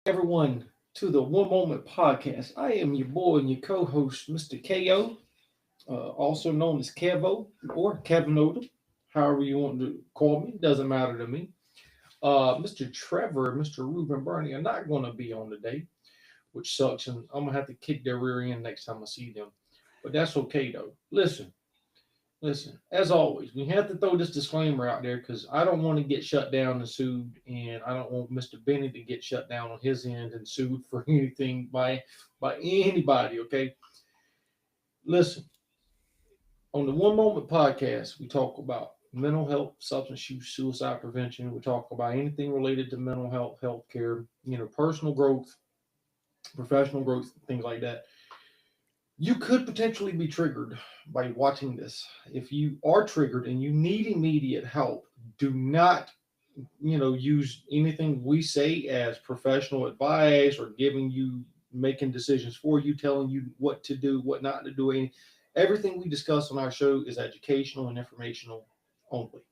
everyone to the One Moment Podcast. I am your boy and your co-host, Mr. KO, also known as Kevo or Kevin Odom, however you want to call me. Doesn't matter to me. Mr. Trevor and Mr. Ruben Bernie are not going to be on today, which sucks, and I'm gonna have to kick their rear end next time I see them. But that's okay though. Listen, as always, we have to throw this disclaimer out there because I don't want to get shut down and sued, and I don't want Mr. Benny to get shut down on his end and sued for anything by anybody. Okay, listen. On the One Moment Podcast, we talk about mental health, substance use, suicide prevention. We talk about anything related to mental health, healthcare, personal growth, professional growth, things like that. You could potentially be triggered by watching this. If you are triggered and you need immediate help, do not, use anything we say as professional advice or giving you making decisions for you, telling you what to do, what not to do. Everything we discuss on our show is educational and informational only.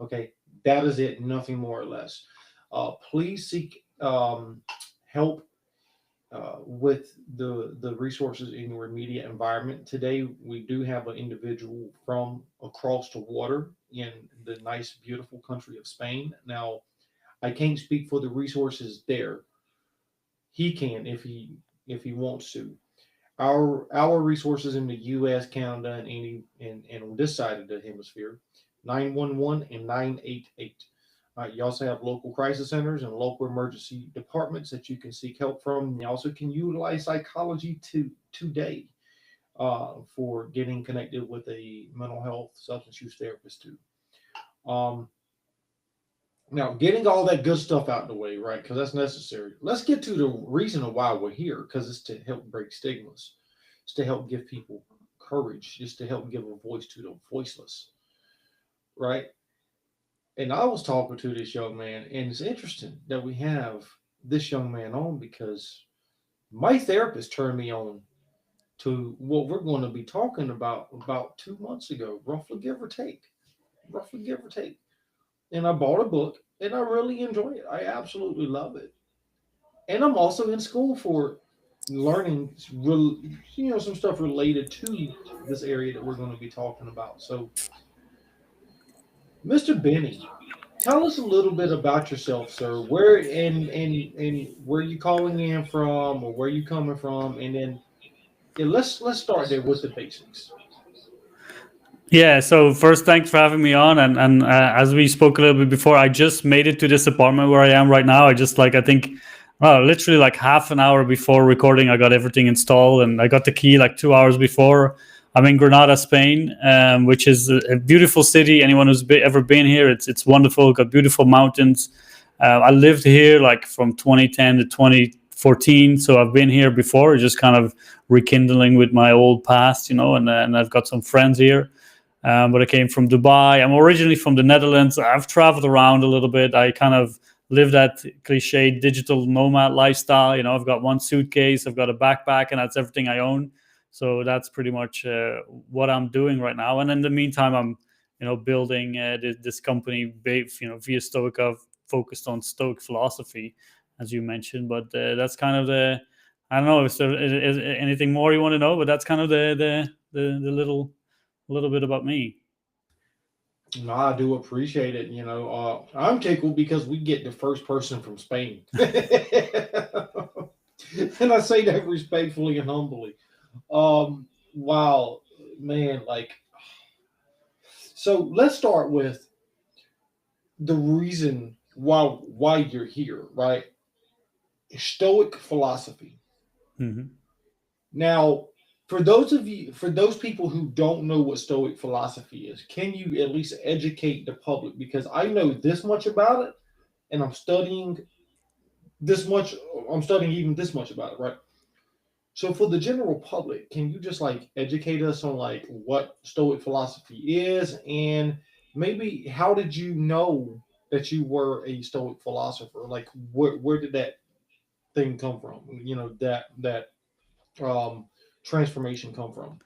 Okay, that is it, nothing more or less. Please seek help with the resources in your immediate environment. Today, we do have an individual from across the water in the nice, beautiful country of Spain. Now, I can't speak for the resources there. He can if he wants to. Our resources in the U.S., Canada, and and on this side of the hemisphere, 911 and 988. You also have local crisis centers and local emergency departments that you can seek help from. You also can utilize psychology today for getting connected with a mental health substance use therapist too. Um, Now, getting all that good stuff out of the way, right? Because that's necessary. Let's get to the reason of why we're here. Because it's to help break stigmas. It's to help give people courage. It's to help give a voice to the voiceless, right? And I was talking to this young man, and it's interesting that we have this young man on because my therapist turned me on to what we're going to be talking about 2 months ago, roughly give or take. And I bought a book, and I really enjoy it. I absolutely love it, and I'm also in school for learning, some stuff related to this area that we're going to be talking about. So, Mr. Benny, tell us a little bit about yourself, sir. Where and where you calling in from, or where you coming from, and then yeah, let's start there with the basics. Yeah, so first, thanks for having me on. And as we spoke a little bit before, I just made it to this apartment where I am right now. I think, literally like half an hour before recording, I got everything installed and I got the key like 2 hours before. I'm in Granada, Spain, which is a beautiful city. Anyone who's ever been here, it's wonderful. Got beautiful mountains. I lived here like from 2010 to 2014, so I've been here before, just kind of rekindling with my old past, and I've got some friends here. But I came from Dubai. I'm originally from the Netherlands. I've traveled around a little bit. I kind of live that cliche digital nomad lifestyle. I've got one suitcase, I've got a backpack, and that's everything I own. So that's pretty much what I'm doing right now. And in the meantime, I'm, building this company, via Stoica, focused on Stoic philosophy, as you mentioned. But that's kind of I don't know if there is anything more you want to know, but that's kind of the little bit about me. No, I do appreciate it. I'm tickled because we get the first person from Spain, and I say that respectfully and humbly. Wow, man, like so. Let's start with the reason why you're here, right? Stoic philosophy. Hmm. Now, for those people who don't know what Stoic philosophy is, can you at least educate the public? Because I know this much about it, and this much. I'm studying even this much about it, right? So, for the general public, can you just like educate us on like what Stoic philosophy is, and maybe how did you know that you were a Stoic philosopher? Like, where did that thing come from? That um, transformation come from?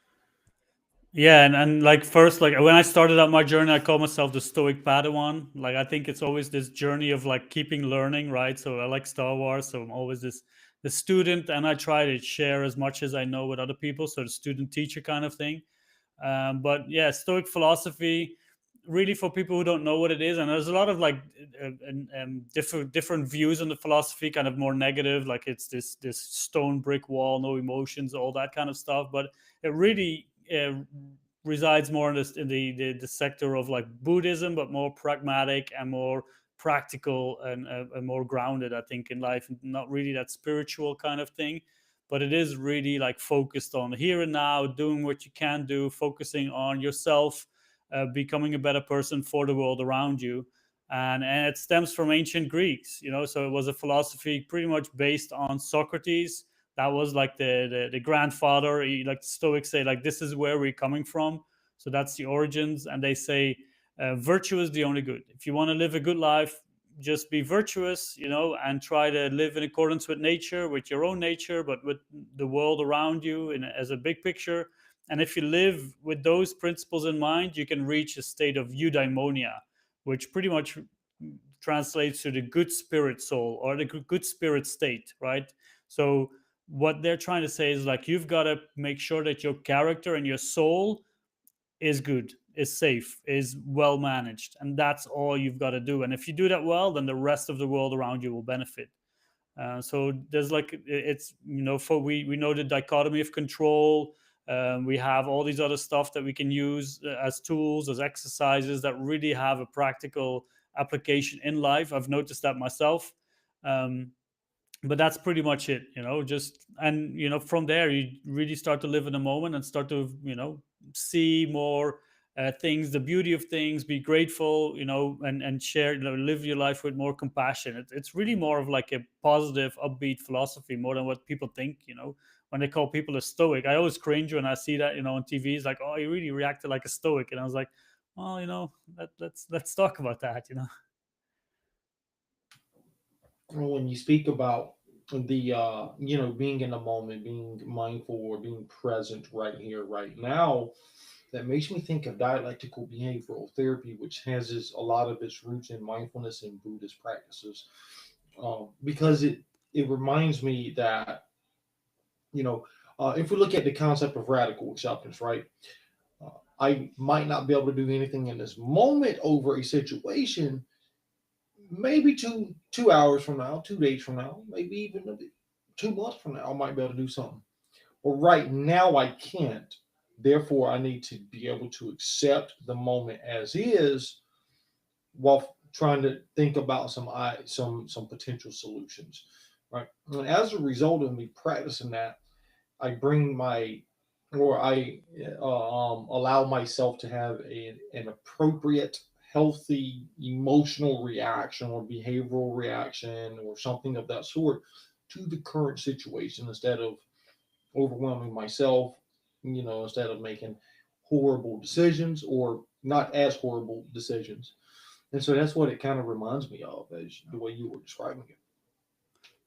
Yeah, and like first, like when I started out my journey, I call myself the Stoic Padawan. Like I think it's always this journey of like keeping learning, right? So I like Star Wars, so I'm always this the student, and I try to share as much as I know with other people. So the student teacher kind of thing. But yeah, Stoic philosophy, really for people who don't know what it is, and there's a lot of like different views on the philosophy, kind of more negative, like it's this stone brick wall, no emotions, all that kind of stuff. But it really resides more in, this, in the sector of like Buddhism, but more pragmatic and more practical and more grounded, I think, in life. Not really that spiritual kind of thing, but it is really like focused on here and now, doing what you can do, focusing on yourself, becoming a better person for the world around you. And it stems from ancient Greeks, so it was a philosophy pretty much based on Socrates. That was like the grandfather. Like the Stoics say, like this is where we're coming from. So that's the origins. And they say virtue is the only good. If you want to live a good life, just be virtuous, and try to live in accordance with nature, with your own nature, but with the world around you as a big picture. And if you live with those principles in mind, you can reach a state of eudaimonia, which pretty much translates to the good spirit soul or the good spirit state, right? So what they're trying to say is like you've got to make sure that your character and your soul is good, is safe, is well managed, and that's all you've got to do. And if you do that well, then the rest of the world around you will benefit. So there's like it's for we know the dichotomy of control. We have all these other stuff that we can use as tools, as exercises that really have a practical application in life. I've noticed that myself. Um, but that's pretty much it, just and from there you really start to live in the moment and start to see more things, the beauty of things, be grateful, and share, live your life with more compassion. It's really more of like a positive, upbeat philosophy more than what people think. When they call people a stoic, I always cringe when I see that, on TV. It's like, oh, you really reacted like a stoic, and I was like, well, let's talk about that. When you speak about the being in the moment, being mindful or being present right here, right now, that makes me think of dialectical behavioral therapy, which has a lot of its roots in mindfulness and Buddhist practices. Because it reminds me that you know if we look at the concept of radical acceptance, right? I might not be able to do anything in this moment over a situation. Maybe 2 hours from now, 2 days from now, maybe even 2 months from now, I might be able to do something. But right now, I can't. Therefore, I need to be able to accept the moment as is, while trying to think about some potential solutions. Right. And as a result of me practicing that, I bring my or I allow myself to have an appropriate, healthy emotional reaction or behavioral reaction or something of that sort to the current situation, instead of overwhelming myself, instead of making horrible decisions or not as horrible decisions. And so that's what it kind of reminds me of, as the way you were describing it.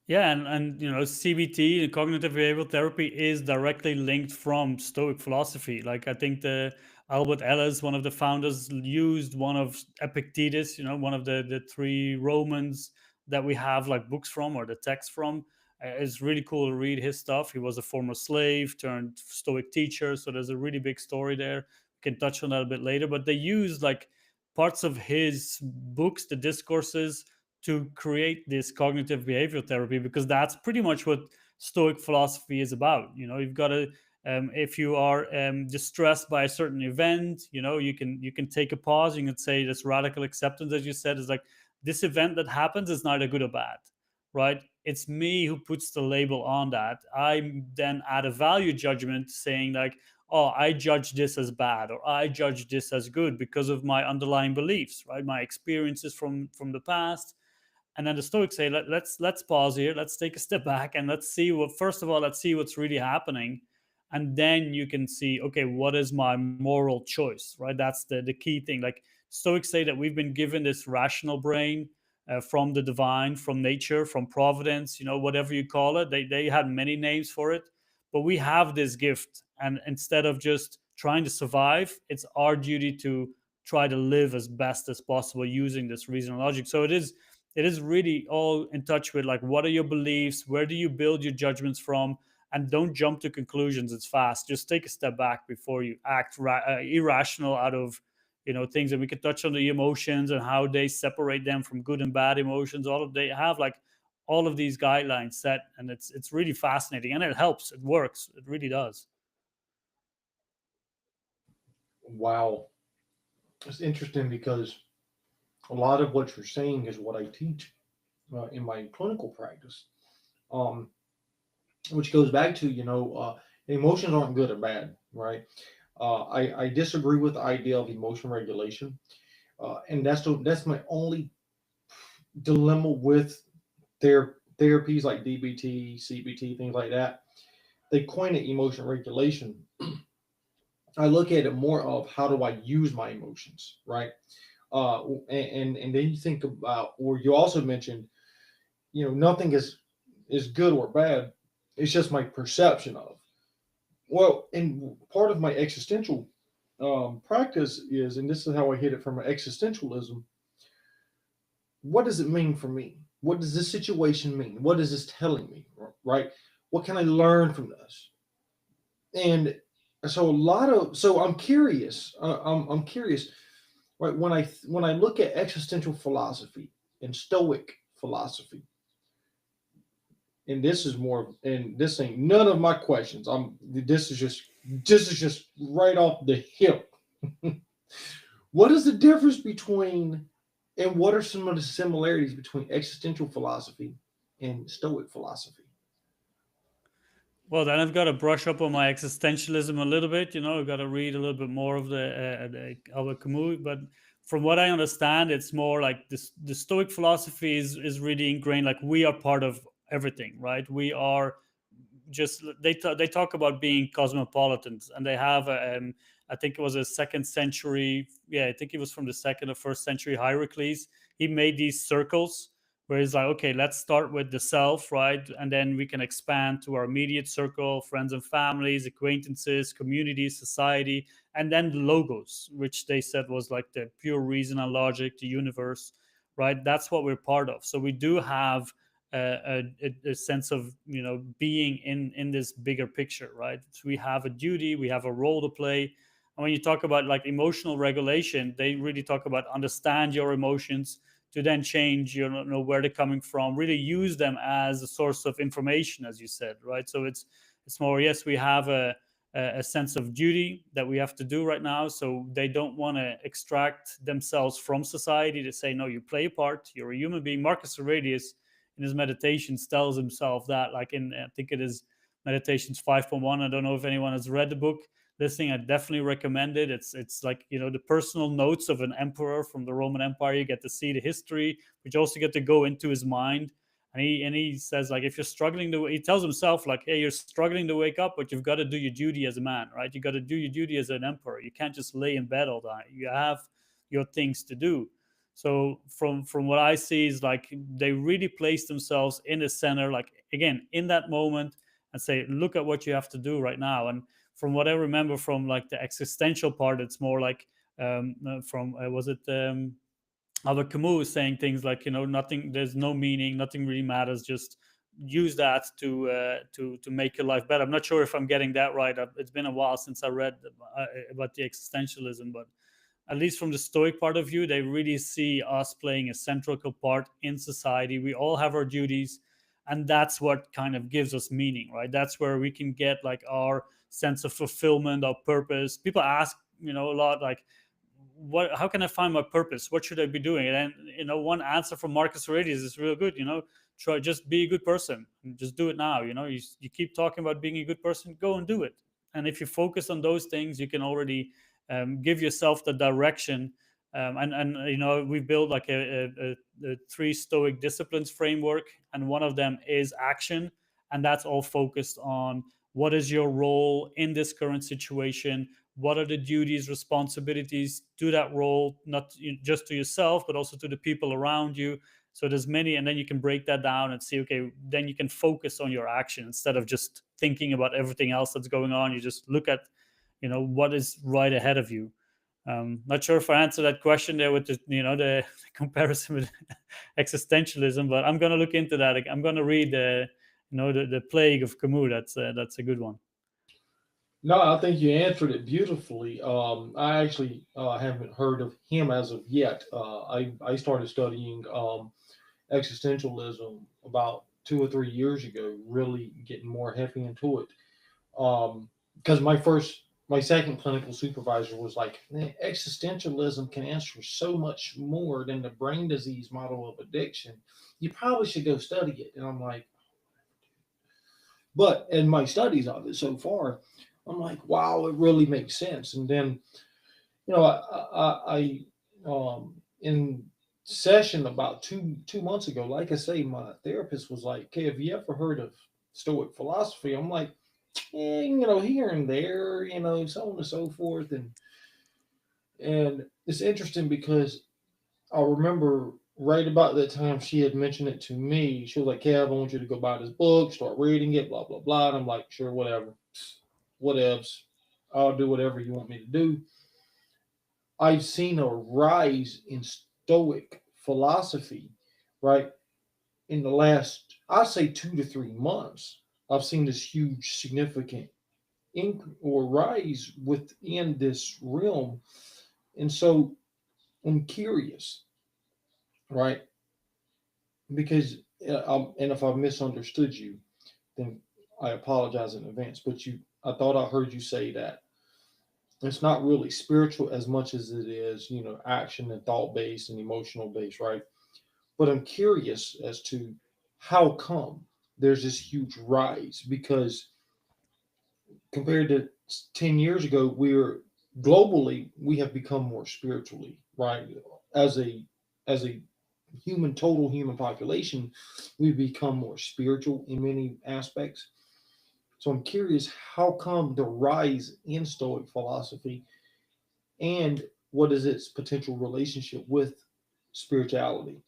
Yeah, and CBT, the cognitive behavioral therapy, is directly linked from Stoic philosophy. Like I think the Albert Ellis, one of the founders, used one of Epictetus, one of the three Romans that we have like books from or the text from. It's really cool to read his stuff. He was a former slave turned Stoic teacher, so there's a really big story there. We can touch on that a bit later, but they use like parts of his books, the discourses, to create this cognitive behavioral therapy, because that's pretty much what Stoic philosophy is about. You've got to if you are distressed by a certain event, you can take a pause. You can say this radical acceptance, as you said, is like this event that happens is neither good or bad, right? It's me who puts the label on that. I then add a value judgment saying like, oh, I judge this as bad or I judge this as good because of my underlying beliefs, right? My experiences from the past. And then the Stoics say, let's pause here, let's take a step back, and let's see what, first of all, let's see what's really happening, and then you can see, okay, what is my moral choice, right? That's the key thing. Like Stoics say that we've been given this rational brain from the divine, from nature, from providence, whatever you call it. They had many names for it, but we have this gift, and instead of just trying to survive. It's our duty to try to live as best as possible using this reason and logic. So it is really all in touch with like, what are your beliefs, where do you build your judgments from, and don't jump to conclusions. It's fast. Just take a step back before you act irrational out of things. And we could touch on the emotions and how they separate them from good and bad emotions. All of they have like all of these guidelines set, and it's really fascinating, and it helps. It works. It really does. Wow. It's interesting because a lot of what you're saying is what I teach in my clinical practice, um, which goes back to, emotions aren't good or bad, right? I disagree with the idea of emotion regulation. And that's my only dilemma with their therapies like DBT, CBT, things like that. They coin it emotion regulation. I look at it more of how do I use my emotions, right? And then you think about, or you also mentioned, nothing is good or bad. It's just my perception of. Well, and part of my existential practice is, and this is how I hit it from an existentialism. What does it mean for me? What does this situation mean? What is this telling me? Right? What can I learn from this? And so I'm curious. I'm curious. Right? When I look at existential philosophy and Stoic philosophy, and this ain't none of my questions. This is just right off the hip. What is the difference between, and what are some of the similarities between existential philosophy and Stoic philosophy? Well, then I've got to brush up on my existentialism a little bit. I've got to read a little bit more of the Albert Camus. But from what I understand, it's more like this: the Stoic philosophy is really ingrained. Like, we are part of everything, right? We are just they talk about being cosmopolitans, and they have I think it was a second century. Yeah, I think it was from the second or first century Hierocles. He made these circles where it's like, okay, let's start with the self, right? And then we can expand to our immediate circle, friends and families, acquaintances, community, society, and then the logos, which they said was like the pure reason and logic, the universe, right? That's what we're part of. So we do have a sense of being in this bigger picture, right? So we have a duty, we have a role to play. And when you talk about like emotional regulation, they really talk about understand your emotions to then change, where they're coming from, really use them as a source of information, as you said, right? So it's more, yes, we have a sense of duty that we have to do right now. So they don't want to extract themselves from society to say, no, you play a part, you're a human being. Marcus Aurelius in his meditations tells himself that, like in, I think it is Meditations 5.1. I don't know if anyone has read the book. This thing I definitely recommend it. It's like, the personal notes of an emperor from the Roman Empire. You get to see the history, but you also get to go into his mind. And he says, like, if you're struggling to, he tells himself, like, hey, you're struggling to wake up, but you've got to do your duty as a man, right? You got to do your duty as an emperor. You can't just lay in bed all the time. You have your things to do. So from what I see is like they really place themselves in the center, like again in that moment, and say, look at what you have to do right now. And from what I remember from like the existential part, it's more like from was it Albert Camus saying things like, nothing, there's no meaning, nothing really matters, just use that to make your life better. I'm not sure if I'm getting that right. It's been a while since I read about the existentialism, but at least from the Stoic part of view, they really see us playing a central part in society. We all have our duties, and that's what kind of gives us meaning, right? That's where we can get like our sense of fulfillment, our purpose. People ask, a lot like, how can I find my purpose? What should I be doing? And then, one answer from Marcus Aurelius is real good. Try, just be a good person, and just do it now. You keep talking about being a good person, go and do it. And if you focus on those things, you can already give yourself the direction. And we built like a 3 Stoic disciplines framework, and one of them is action, and that's all focused on what is your role in this current situation, what are the duties, responsibilities to that role, not just to yourself, but also to the people around you. So there's many, and then you can break that down and see, okay, then you can focus on your action instead of just thinking about everything else that's going on. You just look at what is right ahead of you. Not sure if I answered that question there with the comparison with existentialism, but I'm going to look into that. I'm going to read the Plague of Camus. That's a good one. No, I think you answered it beautifully. I actually haven't heard of him as of yet. I started studying existentialism about 2 or 3 years ago, really getting more heavy into it. Because my second clinical supervisor was like, "Man, existentialism can answer so much more than the brain disease model of addiction. You probably should go study it." And I'm like, but in my studies of it so far, I'm like, wow, it really makes sense. And then, in session about two months ago, like I say, my therapist was like, "Okay, have you ever heard of Stoic philosophy?" I'm like, here and there, so on and so forth. And it's interesting because I remember right about that time she had mentioned it to me. She was like, "Kev, I want you to go buy this book, start reading it, blah blah blah." And I'm like, "Sure, whatever, whatevs. I'll do whatever you want me to do." I've seen a rise in Stoic philosophy, right? In the last, I'd say 2 to 3 months, I've seen this huge, significant or rise within this realm. And so I'm curious, right? Because, and if I've misunderstood you, then I apologize in advance. But I thought I heard you say that it's not really spiritual as much as it is, action and thought based and emotional based, right? But I'm curious as to how come there's this huge rise, because compared to 10 years ago, we have become more spiritually, right? As a total human population, we've become more spiritual in many aspects. So I'm curious, how come the rise in Stoic philosophy, and what is its potential relationship with spirituality?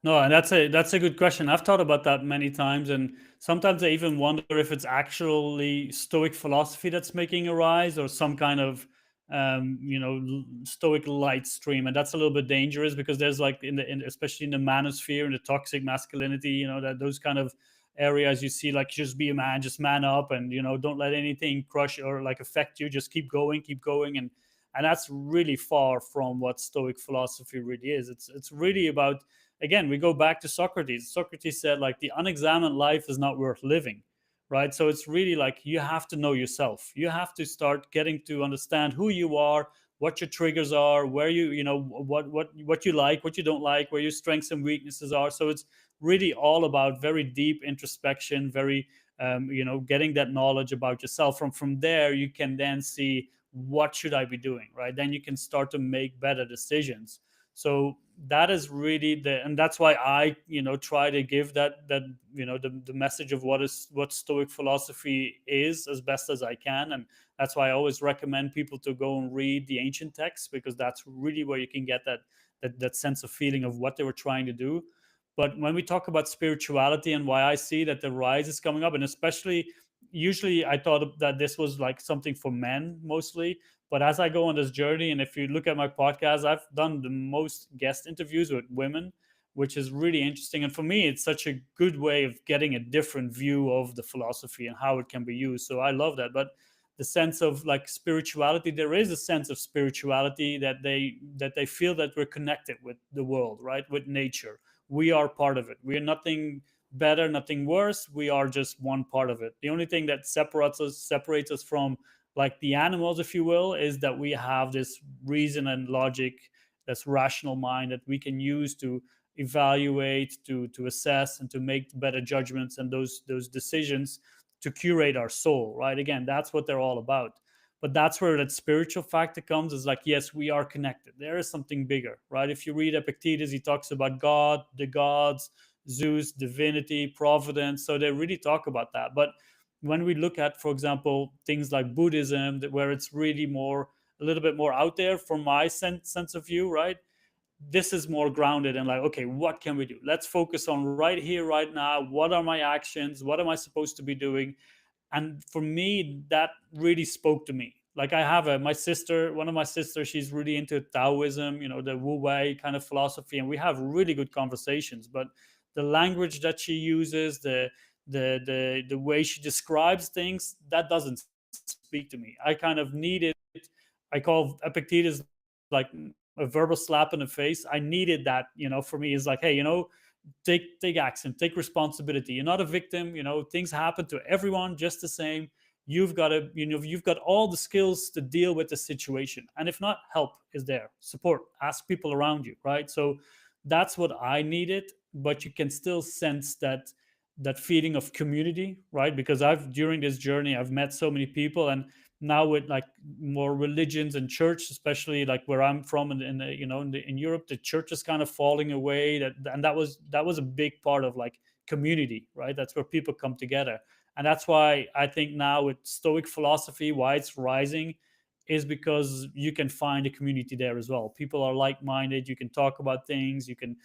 No, and that's a good question. I've thought about that many times, and sometimes I even wonder if it's actually Stoic philosophy that's making a rise, or some kind of Stoic light stream, and that's a little bit dangerous because there's like especially in the manosphere and the toxic masculinity, that those kind of areas you see, like, just be a man, just man up, and don't let anything crush or like affect you. Just keep going, and that's really far from what Stoic philosophy really is. It's really about, again, we go back to Socrates. Socrates said, like, the unexamined life is not worth living, right? So it's really like you have to know yourself. You have to start getting to understand who you are, what your triggers are, where what you like, what you don't like, where your strengths and weaknesses are. So it's really all about very deep introspection, very getting that knowledge about yourself. From there, you can then see, what should I be doing, right? Then you can start to make better decisions. So that is really and that's why I try to give that the message of what Stoic philosophy is as best as I can. And that's why I always recommend people to go and read the ancient texts, because that's really where you can get that sense of feeling of what they were trying to do. But when we talk about spirituality and why I see that the rise is coming up, and especially, usually I thought that this was like something for men mostly, but as I go on this journey, and if you look at my podcast, I've done the most guest interviews with women, which is really interesting. And for me, it's such a good way of getting a different view of the philosophy and how it can be used. So I love that. But the sense of like spirituality, there is a sense of spirituality that they feel that we're connected with the world, right? With nature. We are part of it. We are nothing better, nothing worse. We are just one part of it. The only thing that separates us from like the animals, if you will, is that we have this reason and logic, that's rational mind that we can use to evaluate, to assess, and to make better judgments, and those decisions to curate our soul, right? Again, that's what they're all about. But that's where that spiritual factor comes, is like, yes, we are connected. There is something bigger, right? If you read Epictetus, he talks about God, the gods, Zeus, divinity, providence. So they really talk about that. But when we look at, for example, things like Buddhism, where it's really a little bit more out there from my sense of view, right? This is more grounded and like, okay, what can we do? Let's focus on right here, right now. What are my actions? What am I supposed to be doing? And for me, that really spoke to me. Like I have my sister, one of my sisters, she's really into Taoism, the Wu Wei kind of philosophy, and we have really good conversations. But the language that she uses, the way she describes things, that doesn't speak to me. I kind of needed, I call Epictetus like a verbal slap in the face. I needed that, for me is like, hey, take action, take responsibility. You're not a victim. Things happen to everyone just the same. You've got to, you've got all the skills to deal with the situation. And if not, help is there. Support. Ask people around you, right? So that's what I needed. But you can still sense that feeling of community, right? Because during this journey, I've met so many people, and now with like more religions and church, especially like where I'm from in Europe, the church is kind of falling away. That was a big part of like community, right? That's where people come together. And that's why I think now with Stoic philosophy, why it's rising is because you can find a community there as well. People are like-minded. You can talk about things. You can,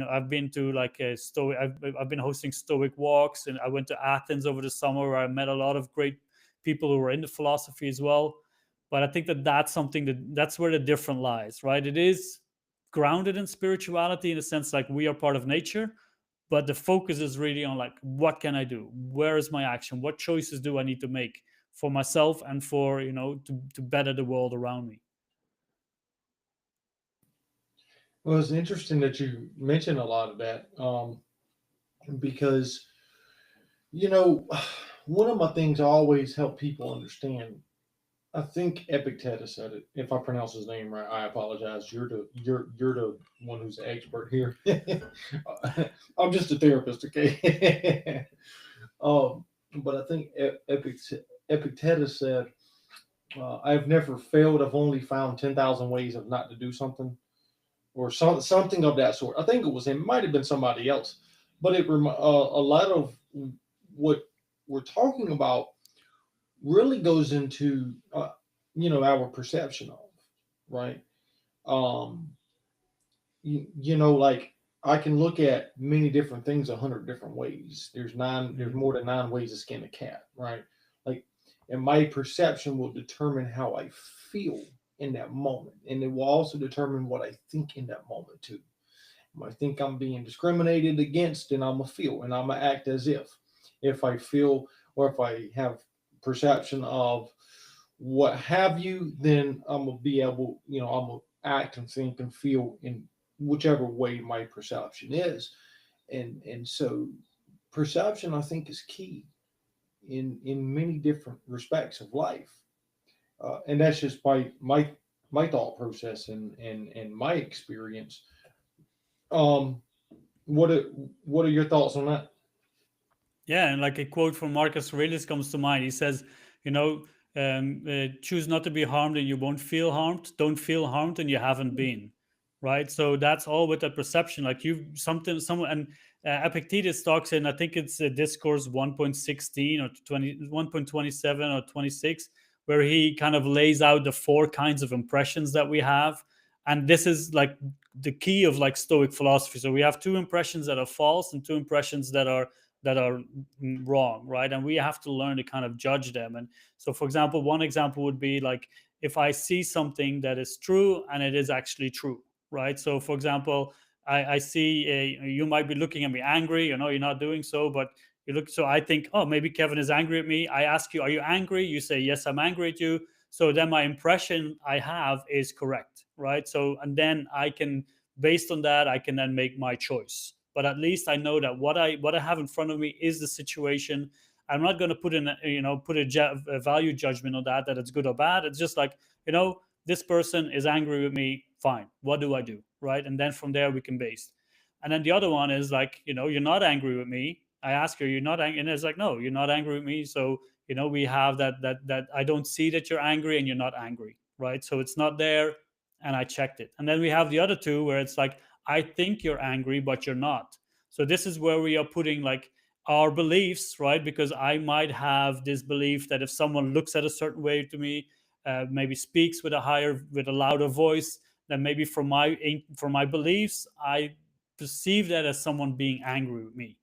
I've been to like a Stoic, I've been hosting Stoic walks, and I went to Athens over the summer where I met a lot of great people who are into philosophy as well. But I think that's something that's where the difference lies, right? It is grounded in spirituality in a sense, like we are part of nature, but the focus is really on like, what can I do? Where is my action? What choices do I need to make for myself and for, to better the world around me? Well, it's interesting that you mentioned a lot of that, because one of my things I always help people understand. I think Epictetus said it. If I pronounce his name right, I apologize. You're the one who's the expert here. I'm just a therapist, okay? But I think Epictetus said, "I've never failed. I've only found 10,000 ways of not to do something." Or something of that sort. I think it was him. It might have been somebody else, but a lot of what we're talking about really goes into our perception of, right. Like I can look at many different things 100 different ways. There's more than 9 ways to skin a cat, right? Like, and my perception will determine how I feel in that moment, and it will also determine what I think in that moment too. If I think I'm being discriminated against, then I'm gonna feel, and I'm gonna act as if I feel, or if I have perception of what have you, then I'm gonna be able, I'm gonna act and think and feel in whichever way my perception is, and so perception I think is key in many different respects of life. And that's just my thought process and my experience. Um, what are your thoughts on that? Yeah, and like a quote from Marcus Aurelius comes to mind. He says, choose not to be harmed and you won't feel harmed. Don't feel harmed and you haven't been, right? So that's all with the perception. Like someone, and Epictetus talks in, I think it's Discourse 1.16 or 1.27 or 26, where he kind of lays out the 4 kinds of impressions that we have. And this is like the key of like Stoic philosophy. So we have 2 impressions that are false and 2 impressions that are wrong, right? And we have to learn to kind of judge them. And so, for example, one example would be like if I see something that is true and it is actually true, right? So, for example, I see you might be looking at me angry, you're not doing so, but you look. So I think, oh, maybe Kevin is angry at me. I ask you, are you angry? You say, yes, I'm angry at you. So then my impression I have is correct, right? So, and then I can, based on that, I can then make my choice. But at least I know that what I have in front of me is the situation. I'm not going to put a value judgment on that it's good or bad. It's just like, this person is angry with me. Fine. What do I do? Right. And then from there we can base. And then the other one is like, you're not angry with me. I ask her, you're not angry. And it's like, no, you're not angry with me. So, we have that I don't see that you're angry and you're not angry. Right. So it's not there. And I checked it. And then we have the other 2 where it's like, I think you're angry, but you're not. So this is where we are putting like our beliefs, right? Because I might have this belief that if someone looks at a certain way to me, maybe speaks with a louder voice, then maybe from my beliefs, I perceive that as someone being angry with me.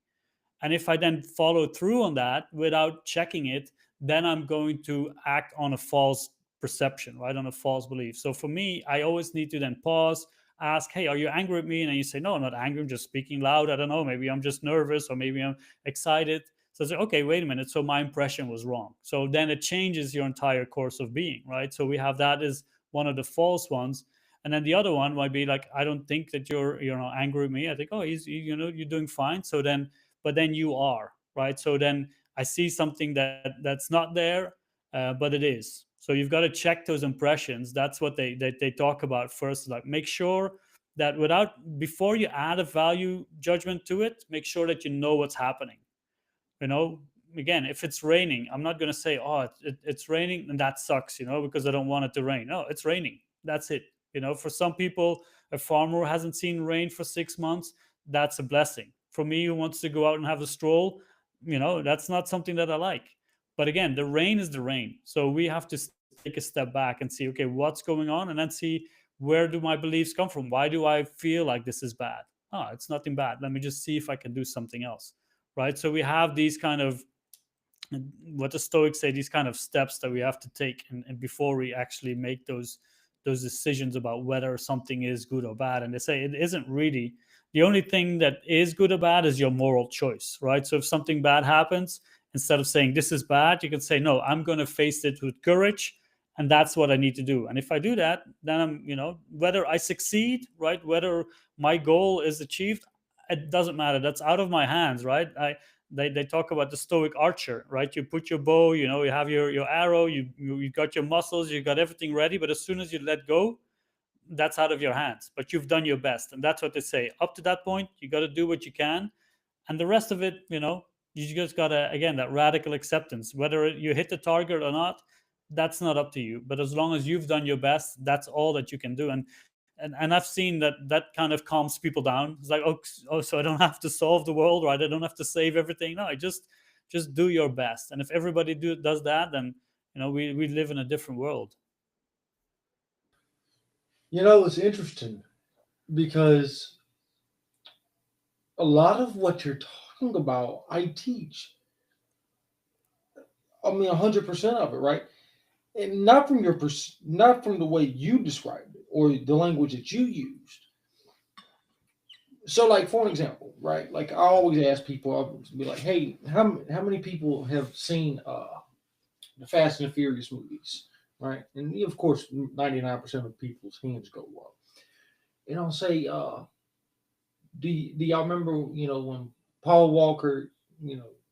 And if I then follow through on that without checking it, then I'm going to act on a false perception, right? On a false belief. So for me, I always need to then pause, ask, hey, are you angry at me? And then you say, no, I'm not angry. I'm just speaking loud. I don't know. Maybe I'm just nervous, or maybe I'm excited. So I say, okay, wait a minute. So my impression was wrong. So then it changes your entire course of being, right? So we have that as one of the false ones. And then the other one might be like, I don't think that you're, angry with me. I think, oh, you're doing fine. So then, but then you are, right? So then I see something that's not there, but it is. So you've got to check those impressions. That's what they talk about first. Like, make sure that before you add a value judgment to it, make sure that you know what's happening. Again, if it's raining, I'm not going to say, oh, it's raining and that sucks, because I don't want it to rain. No, it's raining. That's it. For some people, a farmer who hasn't seen rain for 6 months, that's a blessing. For me, who wants to go out and have a stroll, that's not something that I like. But again, the rain is the rain. So we have to take a step back and see, okay, what's going on? And then see, where do my beliefs come from? Why do I feel like this is bad? Oh, it's nothing bad. Let me just see if I can do something else. Right. So we have these kind of, what the Stoics say, these kind of steps that we have to take and before we actually make those decisions about whether something is good or bad. And they say it isn't really, the only thing that is good or bad is your moral choice, right? So if something bad happens, instead of saying this is bad, you can say, no, I'm going to face it with courage, and that's what I need to do. And if I do that, then I'm, whether I succeed, right, whether my goal is achieved, it doesn't matter. That's out of my hands, right? They talk about the Stoic archer, right? You put your bow, you have your arrow, you got your muscles, you got everything ready, but as soon as you let go, that's out of your hands. But you've done your best, and that's what they say. Up to that point, you got to do what you can, and the rest of it, you just got to, again, that radical acceptance. Whether you hit the target or not, that's not up to you. But as long as you've done your best, that's all that you can do. And I've seen that kind of calms people down. It's like, oh, so I don't have to solve the world, right? I don't have to save everything. No, I just do your best. And if everybody does that, then we live in a different world. It's interesting because a lot of what you're talking about, I teach. I mean, 100% of it, right? And not from not from the way you described it or the language that you used. So, like, for an example, right? Like, I always ask people, I'll be like, "Hey, how many people have seen the Fast and the Furious movies?" Right? And of course, 99% of people's hands go up. And I'll say, do y'all remember, when Paul Walker,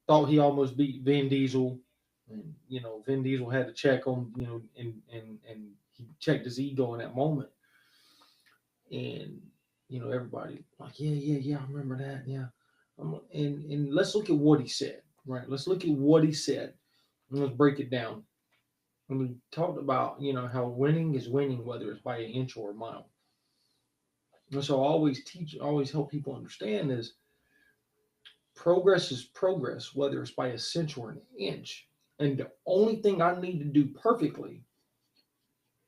thought he almost beat Vin Diesel, and Vin Diesel had to check on, and he checked his ego in that moment, and everybody like, yeah, I remember that, yeah. And let's look at what he said, right? Let's look at what he said, and let's break it down. And we talked about, how winning is winning, whether it's by an inch or a mile. And so I always help people understand is progress is progress, whether it's by a cent or an inch. And the only thing I need to do perfectly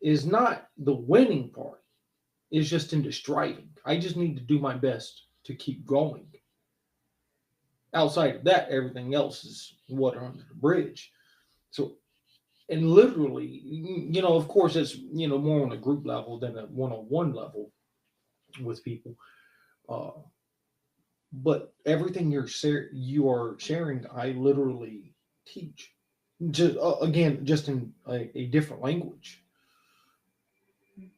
is not the winning part. It's just in the striving. I just need to do my best to keep going. Outside of that, everything else is water under the bridge. So, and literally, of course, it's, more on a group level than a one-on-one level with people. But everything you are sharing, I literally teach. Just again, just in a different language.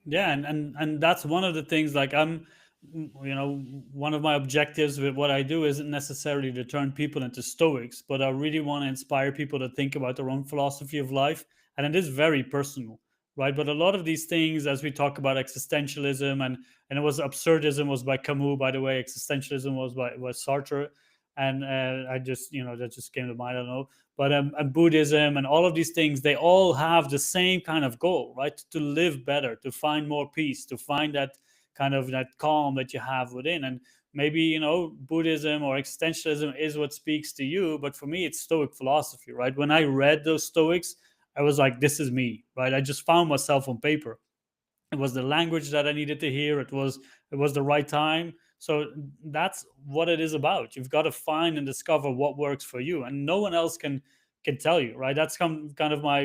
Yeah, and that's one of the things. Like, one of my objectives with what I do isn't necessarily to turn people into Stoics, but I really want to inspire people to think about their own philosophy of life, and it is very personal, right? But a lot of these things, as we talk about existentialism, and it was absurdism was by Camus, by the way. Existentialism was Sartre, and I just that just came to mind. I don't know, but and Buddhism and all of these things, they all have the same kind of goal, right? To live better, to find more peace, to find that kind of that calm that you have within. And maybe Buddhism or existentialism is what speaks to you, but for me it's Stoic philosophy, right? When I read those Stoics, I was like, this is me, right? I just found myself on paper. It was the language that I needed to hear. It was the right time. So that's what it is about. You've got to find and discover what works for you, and no one else can can tell you, right? That's kind of my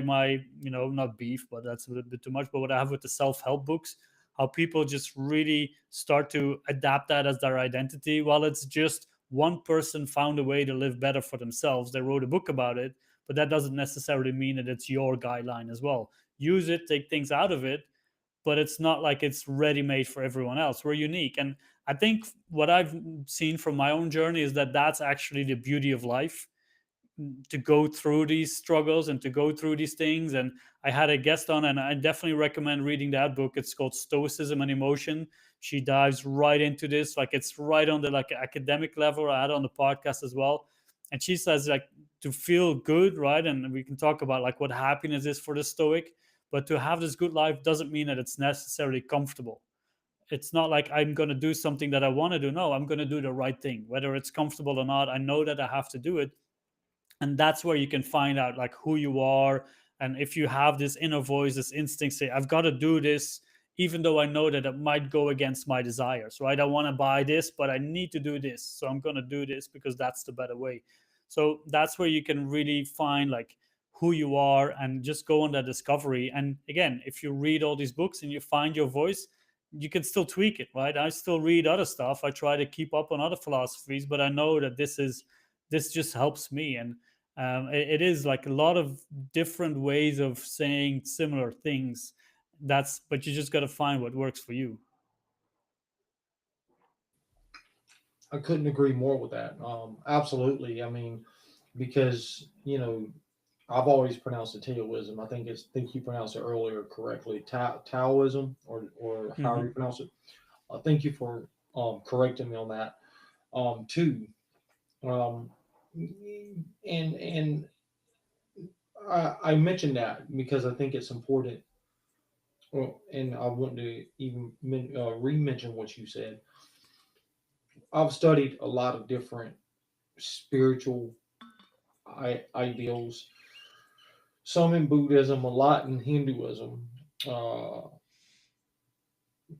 not beef, but that's a little bit too much. But what I have with the self-help books, how people just really start to adapt that as their identity. While it's just one person found a way to live better for themselves, they wrote a book about it, but that doesn't necessarily mean that it's your guideline as well. Use it, take things out of it, but it's not like it's ready made for everyone else. We're unique. And I think what I've seen from my own journey is that that's actually the beauty of life, to go through these struggles and to go through these things. And I had a guest on, and I definitely recommend reading that book. It's called Stoicism and Emotion. She dives right into this, like it's right on the like academic level. I had on the podcast as well. And she says like to feel good, right? And we can talk about like what happiness is for the Stoic, but to have this good life doesn't mean that it's necessarily comfortable. It's not like I'm going to do something that I want to do. No, I'm going to do the right thing, whether it's comfortable or not. I know that I have to do it. And that's where you can find out like who you are. And if you have this inner voice, this instinct, say, I've got to do this, even though I know that it might go against my desires, right? I want to buy this, but I need to do this. So I'm going to do this because that's the better way. So that's where you can really find like who you are and just go on that discovery. And again, if you read all these books and you find your voice, you can still tweak it, right? I still read other stuff. I try to keep up on other philosophies, but I know that this just helps me. And it is like a lot of different ways of saying similar things. But you just got to find what works for you. I couldn't agree more with that. Absolutely. I mean, because I've always pronounced it Taoism. I think you pronounced it earlier correctly. Taoism, or however you Hmm. pronounce it. Thank you for correcting me on that. Too. Um, and I mentioned that because I think it's important. Well, and I want to even re-mention what you said. I've studied a lot of different spiritual ideals, some in Buddhism, a lot in Hinduism, uh,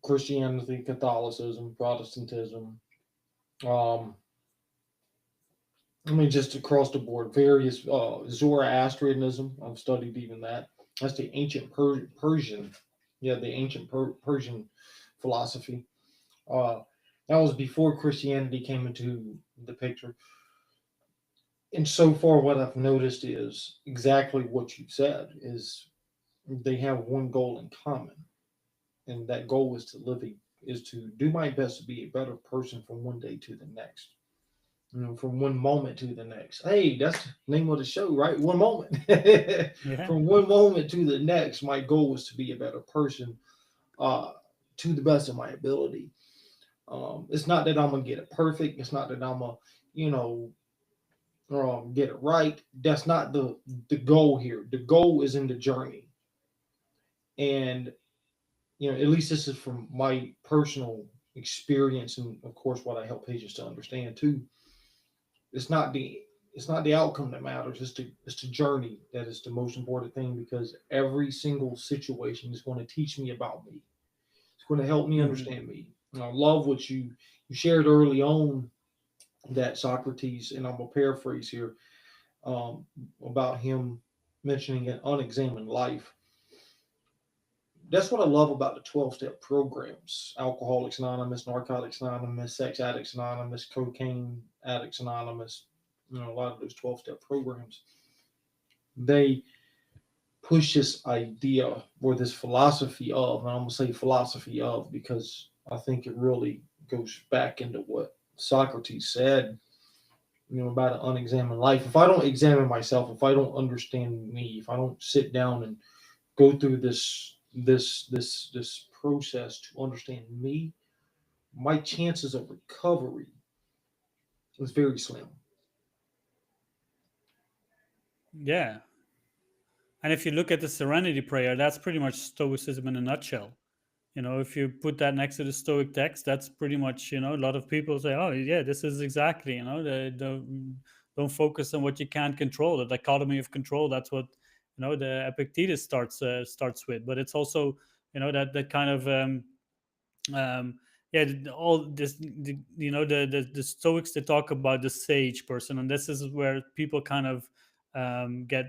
Christianity, Catholicism, Protestantism. Um, I mean, just across the board, various Zoroastrianism. I've studied even that. That's the ancient Persian, yeah, the ancient Persian philosophy. Uh, that was before Christianity came into the picture. And so far, what I've noticed is exactly what you said: is they have one goal in common, and that goal is to do my best to be a better person from one day to the next. From one moment to the next. Hey, that's the name of the show, right? One moment. Yeah. From one moment to the next, my goal is to be a better person, uh, to the best of my ability. It's not that I'm gonna get it perfect. It's not that I'm gonna, you know, get it right. That's not the goal here. The goal is in the journey, and at least this is from my personal experience, and of course, what I help patients to understand too. It's not the outcome that matters. It's the journey that is the most important thing, because every single situation is going to teach me about me. It's going to help me Hmm. understand me. And I love what you shared early on, that Socrates, and I'm gonna paraphrase here, um, about him mentioning an unexamined life. That's what I love about the 12-step programs: Alcoholics Anonymous, Narcotics Anonymous, Sex Addicts Anonymous, Cocaine Addicts Anonymous. A lot of those 12-step programs, they push this idea, or this philosophy of, and I'm going to say philosophy of, because I think it really goes back into what Socrates said, about an unexamined life. If I don't examine myself, if I don't understand me, if I don't sit down and go through this process to understand me, my chances of recovery is very slim. Yeah. And if you look at the Serenity Prayer, that's pretty much Stoicism in a nutshell. If you put that next to the Stoic text, that's pretty much, a lot of people say, oh, yeah, this is exactly, don't focus on what you can't control. The dichotomy of control, that's what, the Epictetus starts with. But it's also, that kind of, yeah, all this, the Stoics, they talk about the sage person. And this is where people kind of get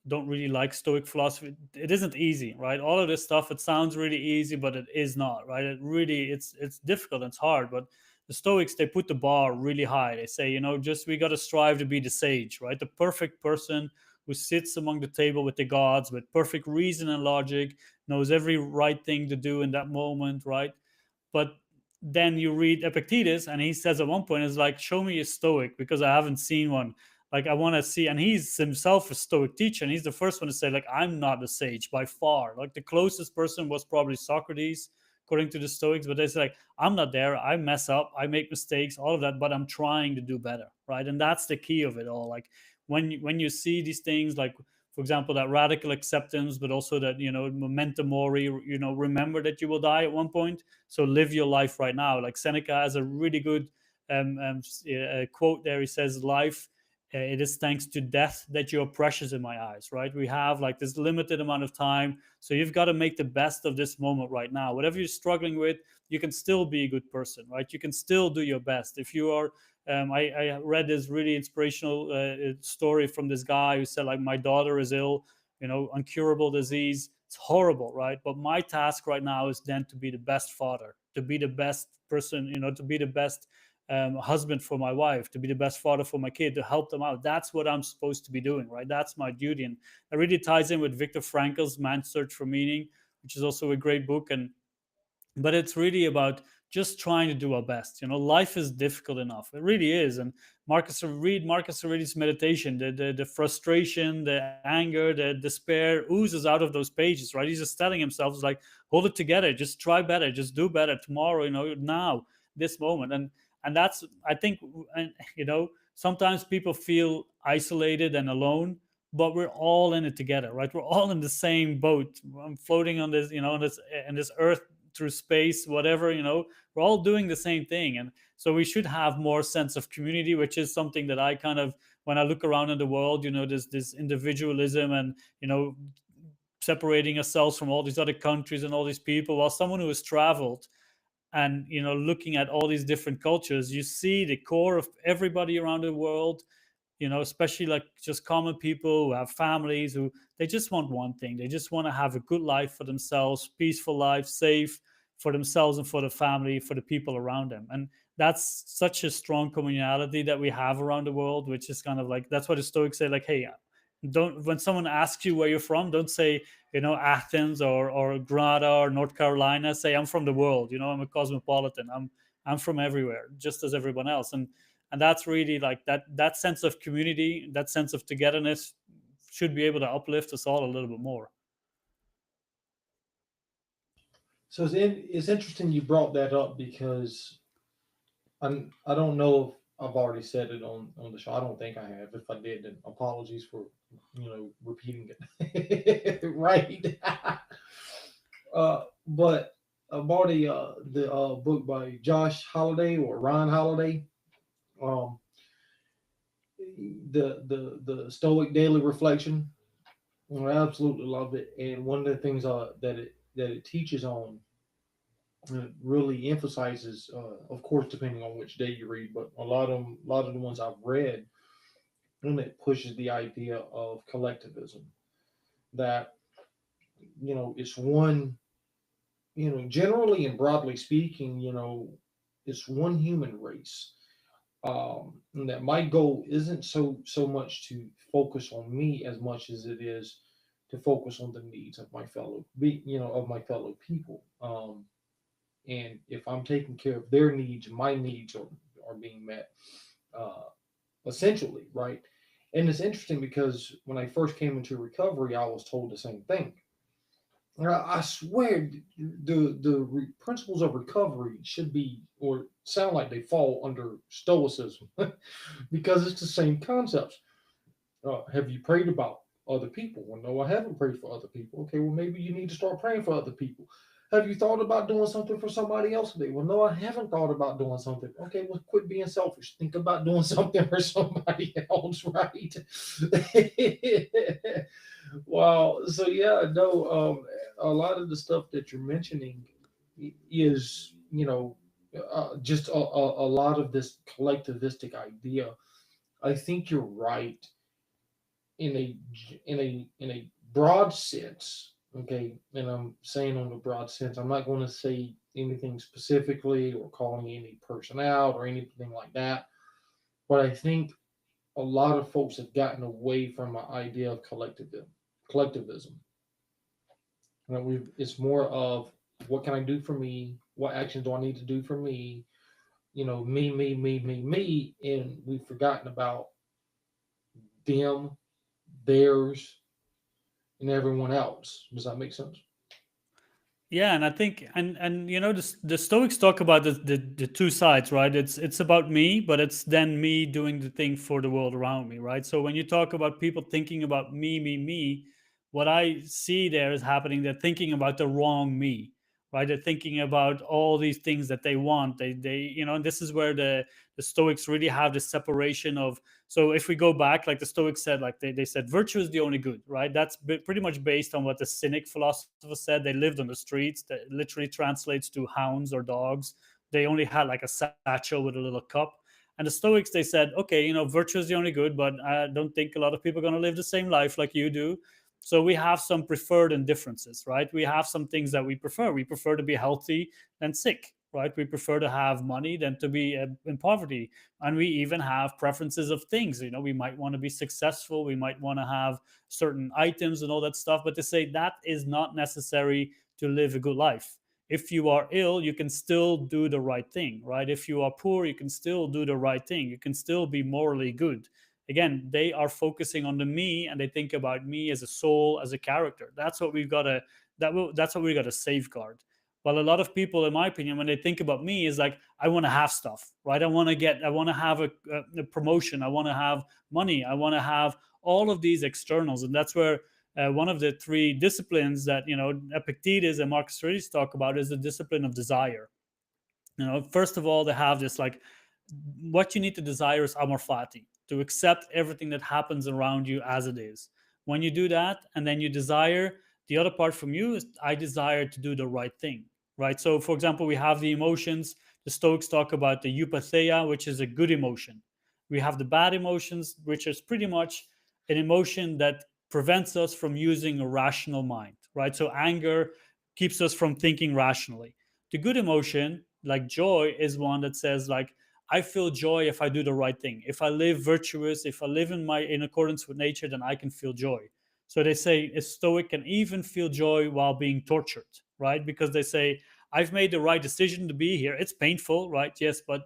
don't really like Stoic philosophy. It isn't easy, right? All of this stuff, it sounds really easy, but it is not, right? It's difficult and it's hard. But the Stoics, they put the bar really high. They say, just we got to strive to be the sage, right? The perfect person who sits among the table with the gods with perfect reason and logic, knows every right thing to do in that moment, right? But then you read Epictetus, and he says at one point, "It's like, show me a Stoic because I haven't seen one. Like, I want to see." And he's himself a Stoic teacher, and he's the first one to say, like, I'm not a sage by far. Like, the closest person was probably Socrates, according to the Stoics. But they say, like, I'm not there. I mess up. I make mistakes. All of that, but I'm trying to do better, right? And that's the key of it all. Like, when you see these things, like, for example, that radical acceptance, but also that, memento mori, remember that you will die at one point. So live your life right now. Like, Seneca has a really good quote there. He says, life, it is thanks to death that you're precious in my eyes, right? We have like this limited amount of time. So you've got to make the best of this moment right now. Whatever you're struggling with, you can still be a good person, right? You can still do your best. If you are, I read this really inspirational story from this guy who said, like, my daughter is ill, incurable disease. It's horrible, right? But my task right now is then to be the best father, to be the best person, to be the best husband for my wife, to be the best father for my kid, to help them out. That's what I'm supposed to be doing, right? That's my duty. And it really ties in with Viktor Frankl's Man's Search for Meaning, which is also a great book. But it's really about just trying to do our best. Life is difficult enough. It really is. And Marcus Aurelius' meditation, the frustration, the anger, the despair oozes out of those pages, right? He's just telling himself, it's like, hold it together, just try better, just do better tomorrow, now, this moment. And that's, I think, sometimes people feel isolated and alone, but we're all in it together, right? We're all in the same boat. I'm floating on this, in this earth through space, whatever, we're all doing the same thing. And so we should have more sense of community, which is something that I kind of, when I look around in the world, there's this individualism and, separating ourselves from all these other countries and all these people. While someone who has traveled and, looking at all these different cultures, you see the core of everybody around the world, especially like just common people who have families, who they just want one thing. They just want to have a good life for themselves, peaceful life, safe for themselves and for the family, for the people around them. And that's such a strong communality that we have around the world, which is kind of like, that's what the Stoics say, like, hey, don't, when someone asks you where you're from, don't say, Athens or Granada or North Carolina. Say, I'm from the world, I'm a cosmopolitan. I'm from everywhere, just as everyone else. And that's really like that sense of community, that sense of togetherness should be able to uplift us all a little bit more. So it's interesting you brought that up because I don't know if I've already said it on the show. I don't think I have. If I did, then apologies for repeating it. Right. But I bought the book by Josh Holiday or Ryan Holiday. Um, the Stoic Daily Reflection. I absolutely love it, and one of the things that it teaches on, really emphasizes, of course, depending on which day you read, but a lot of the ones I've read, and it pushes the idea of collectivism, that it's one, generally and broadly speaking, it's one human race. And that my goal isn't so much to focus on me as much as it is to focus on the needs of my fellow people. And if I'm taking care of their needs, my needs are being met, uh, essentially, right? And it's interesting because when I first came into recovery, I was told the same thing. I swear, the principles of recovery should be, or sound like they fall under Stoicism, because it's the same concepts. Have you prayed about other people? Well, no, I haven't prayed for other people. Okay, well, maybe you need to start praying for other people. Have you thought about doing something for somebody else today? Well, no, I haven't thought about doing something. Okay, well, quit being selfish. Think about doing something for somebody else, right? Wow. So yeah, no, a lot of the stuff that you're mentioning is, just a lot of this collectivistic idea. I think you're right in a broad sense. Okay, and I'm saying on the broad sense. I'm not going to say anything specifically or calling any person out or anything like that. But I think a lot of folks have gotten away from an idea of collectivism. It's more of what can I do for me? What actions do I need to do for me? Me, and we've forgotten about them, theirs, and everyone else. Does that make sense? Yeah, and I think, and the Stoics talk about the two sides, right? It's about me, but it's then me doing the thing for the world around me, right? So when you talk about people thinking about me, what I see there is happening. They're thinking about the wrong me, right? They're thinking about all these things that they want. And this is where the Stoics really have the separation of. So if we go back, like the Stoics said, like they said, virtue is the only good, right? That's pretty much based on what the Cynic philosopher said. They lived on the streets. That literally translates to hounds or dogs. They only had like a satchel with a little cup. And the Stoics, they said, okay, virtue is the only good, but I don't think a lot of people are going to live the same life like you do. So we have some preferred indifferences, right? We have some things that we prefer. We prefer to be healthy than sick, right? We prefer to have money than to be in poverty. And we even have preferences of things. We might want to be successful. We might want to have certain items and all that stuff. But to say that is not necessary to live a good life. If you are ill, you can still do the right thing, right? If you are poor, you can still do the right thing. You can still be morally good. Again, they are focusing on the me, and they think about me as a soul, as a character. That's what we've got to that's what we got to safeguard. Well, a lot of people, in my opinion, when they think about me, is like, I want to have stuff, right? I want to have a promotion. I want to have money. I want to have all of these externals. And that's where one of the three disciplines that, Epictetus and Marcus Aurelius talk about is the discipline of desire. First of all, they have this like, what you need to desire is amor fati, to accept everything that happens around you as it is. When you do that, and then you desire, the other part from you is, I desire to do the right thing, right? So, for example, we have the emotions. The Stoics talk about the eupatheia, which is a good emotion. We have the bad emotions, which is pretty much an emotion that prevents us from using a rational mind, right? So, anger keeps us from thinking rationally. The good emotion, like joy, is one that says, like, I feel joy if I do the right thing. If I live virtuous, if I live in accordance with nature, then I can feel joy. So they say a Stoic can even feel joy while being tortured, right? Because they say, I've made the right decision to be here. It's painful, right? Yes, but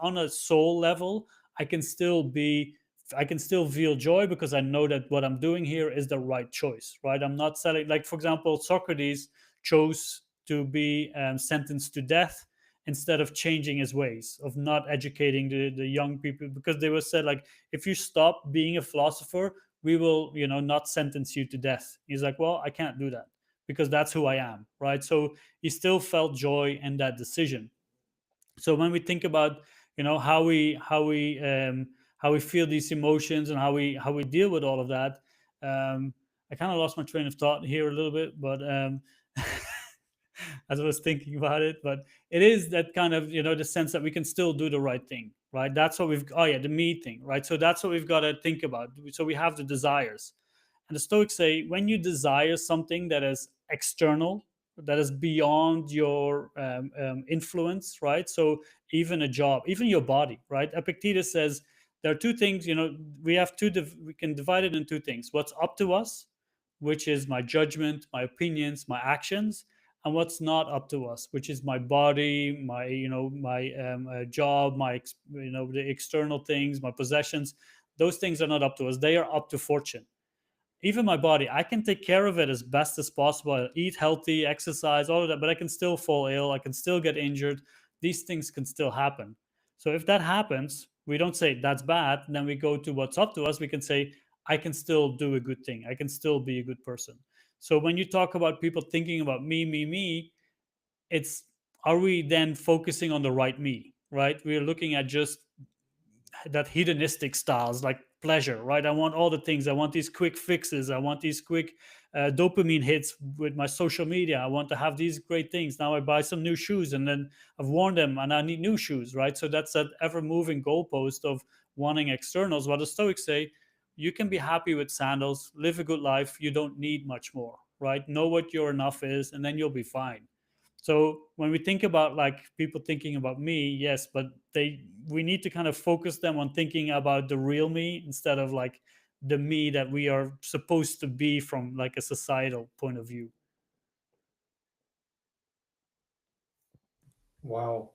on a soul level, I can still feel joy because I know that what I'm doing here is the right choice, right? I'm not selling, like, for example, Socrates chose to be sentenced to death instead of changing his ways, of not educating the young people, because they were said, like, if you stop being a philosopher, we will, not sentence you to death. He's like, well, I can't do that because that's who I am, right? So he still felt joy in that decision. So when we think about, how we feel these emotions and how we deal with all of that, I kind of lost my train of thought here a little bit, but as I was thinking about it. But it is that kind of, the sense that we can still do the right thing, right? That's what oh yeah, the me thing, right? So that's what we've got to think about. So we have the desires. And the Stoics say, when you desire something that is external, that is beyond your influence, right? So even a job, even your body, right? Epictetus says there are two things, we can divide it in two things: what's up to us, which is my judgment, my opinions, my actions, and what's not up to us, which is my body, my job, the external things, my possessions. Those things are not up to us. They are up to fortune. Even my body, I can take care of it as best as possible. I eat healthy, exercise, all of that, but I can still fall ill. I can still get injured. These things can still happen. So if that happens, we don't say that's bad. Then we go to what's up to us. We can say, I can still do a good thing. I can still be a good person. So when you talk about people thinking about me, it's, are we then focusing on the right me, right? We're looking at just that hedonistic styles, like pleasure, right? I want all the things. I want these quick fixes. I want these quick dopamine hits with my social media. I want to have these great things. Now I buy some new shoes and then I've worn them and I need new shoes, right? So that's that ever moving goalpost of wanting externals. What the Stoics say, you can be happy with sandals, live a good life. You don't need much more, right? Know what your enough is, and then you'll be fine. So when we think about like people thinking about me, yes, but we need to kind of focus them on thinking about the real me instead of like the me that we are supposed to be from like a societal point of view. Wow.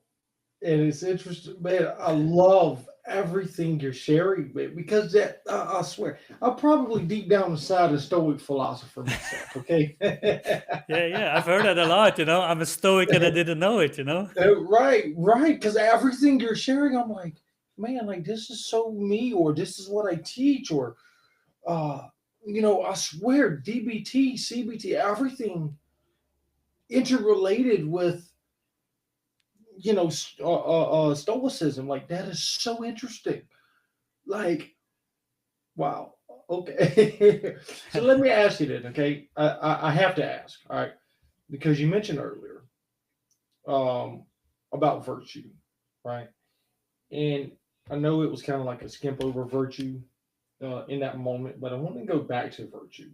And it's interesting, man. I love everything you're sharing, man, because that I swear, I'm probably deep down inside a Stoic philosopher myself. Okay, Yeah, I've heard that a lot. I'm a Stoic and I didn't know it. right, right. Because everything you're sharing, I'm like, man, like this is so me, or this is what I teach, or uh, I swear, DBT, CBT, everything interrelated with Stoicism. Like that is so interesting. Like, wow. Okay. So let me ask you then. Okay, I have to ask. All right, because you mentioned earlier about virtue, right? And I know it was kind of like a skimp over virtue in that moment, but I want to go back to virtue.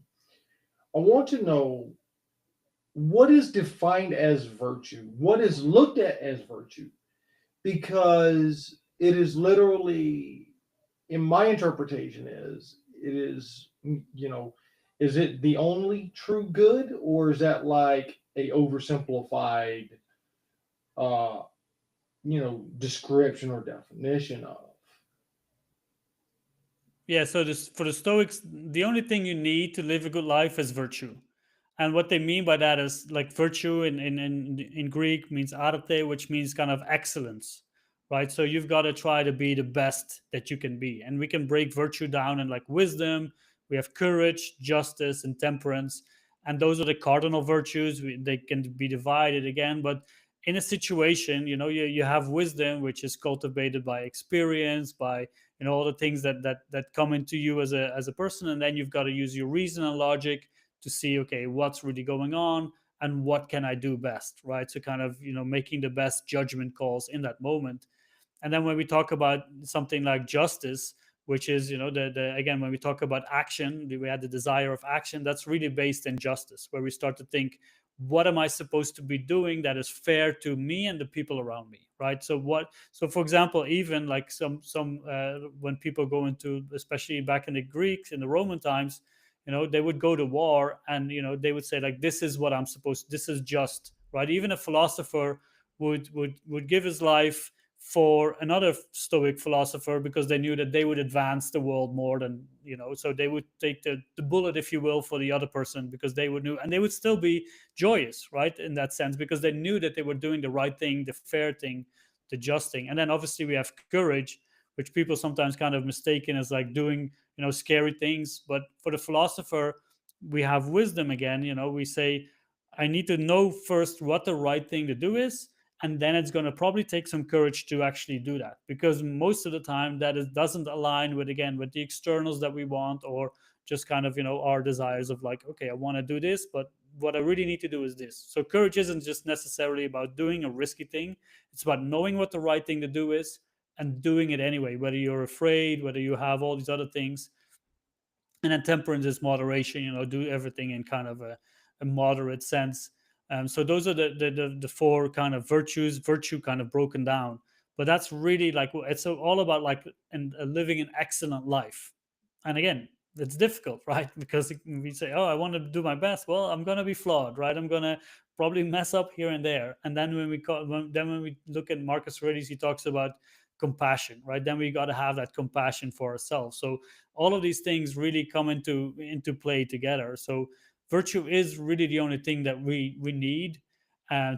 I want to know what is defined as virtue, what is looked at as virtue, because it is literally, in my interpretation, is it the only true good, or is that like a oversimplified, uh, description or definition of? Yeah, so for the Stoics, the only thing you need to live a good life is virtue. And what they mean by that is like virtue in Greek means arete, which means kind of excellence, right? So you've got to try to be the best that you can be. And we can break virtue down in like wisdom, we have courage, justice, and temperance. And those are the cardinal virtues. They can be divided again, but in a situation, you have wisdom, which is cultivated by experience, by all the things that come into you as a person, and then you've got to use your reason and logic to see, okay, what's really going on and what can I do best, right? So kind of making the best judgment calls in that moment. And then when we talk about something like justice, which is the again, when we talk about action, we had the desire of action, that's really based in justice, where we start to think, what am I supposed to be doing that is fair to me and the people around me, right? So for example, even like some when people go into, especially back in the Greeks, in the Roman times, they would go to war, and they would say like, this is what I'm supposed, this is just, right? Even a philosopher would give his life for another Stoic philosopher, because they knew that they would advance the world more than, so they would take the bullet, if you will, for the other person, because they would know, and they would still be joyous, right, in that sense, because they knew that they were doing the right thing, the fair thing, the just thing. And then obviously we have courage, which people sometimes kind of mistaken as like doing scary things. But for the philosopher, we have wisdom again. We say, I need to know first what the right thing to do is, and then it's going to probably take some courage to actually do that, because most of the time that doesn't align with, again, with the externals that we want, or just kind of our desires of like, okay, I want to do this, but what I really need to do is this. So courage isn't just necessarily about doing a risky thing, it's about knowing what the right thing to do is and doing it anyway, whether you're afraid, whether you have all these other things. And then temperance is moderation, do everything in kind of a moderate sense. So those are the four kind of virtue kind of broken down. But that's really like, it's all about like living an excellent life. And again, it's difficult, right? Because we say, oh, I want to do my best. Well, I'm going to be flawed, right? I'm going to probably mess up here and there. And then when we look at Marcus Aurelius, he talks about compassion, right? Then we got to have that compassion for ourselves. So all of these things really come into play together. So virtue is really the only thing that we need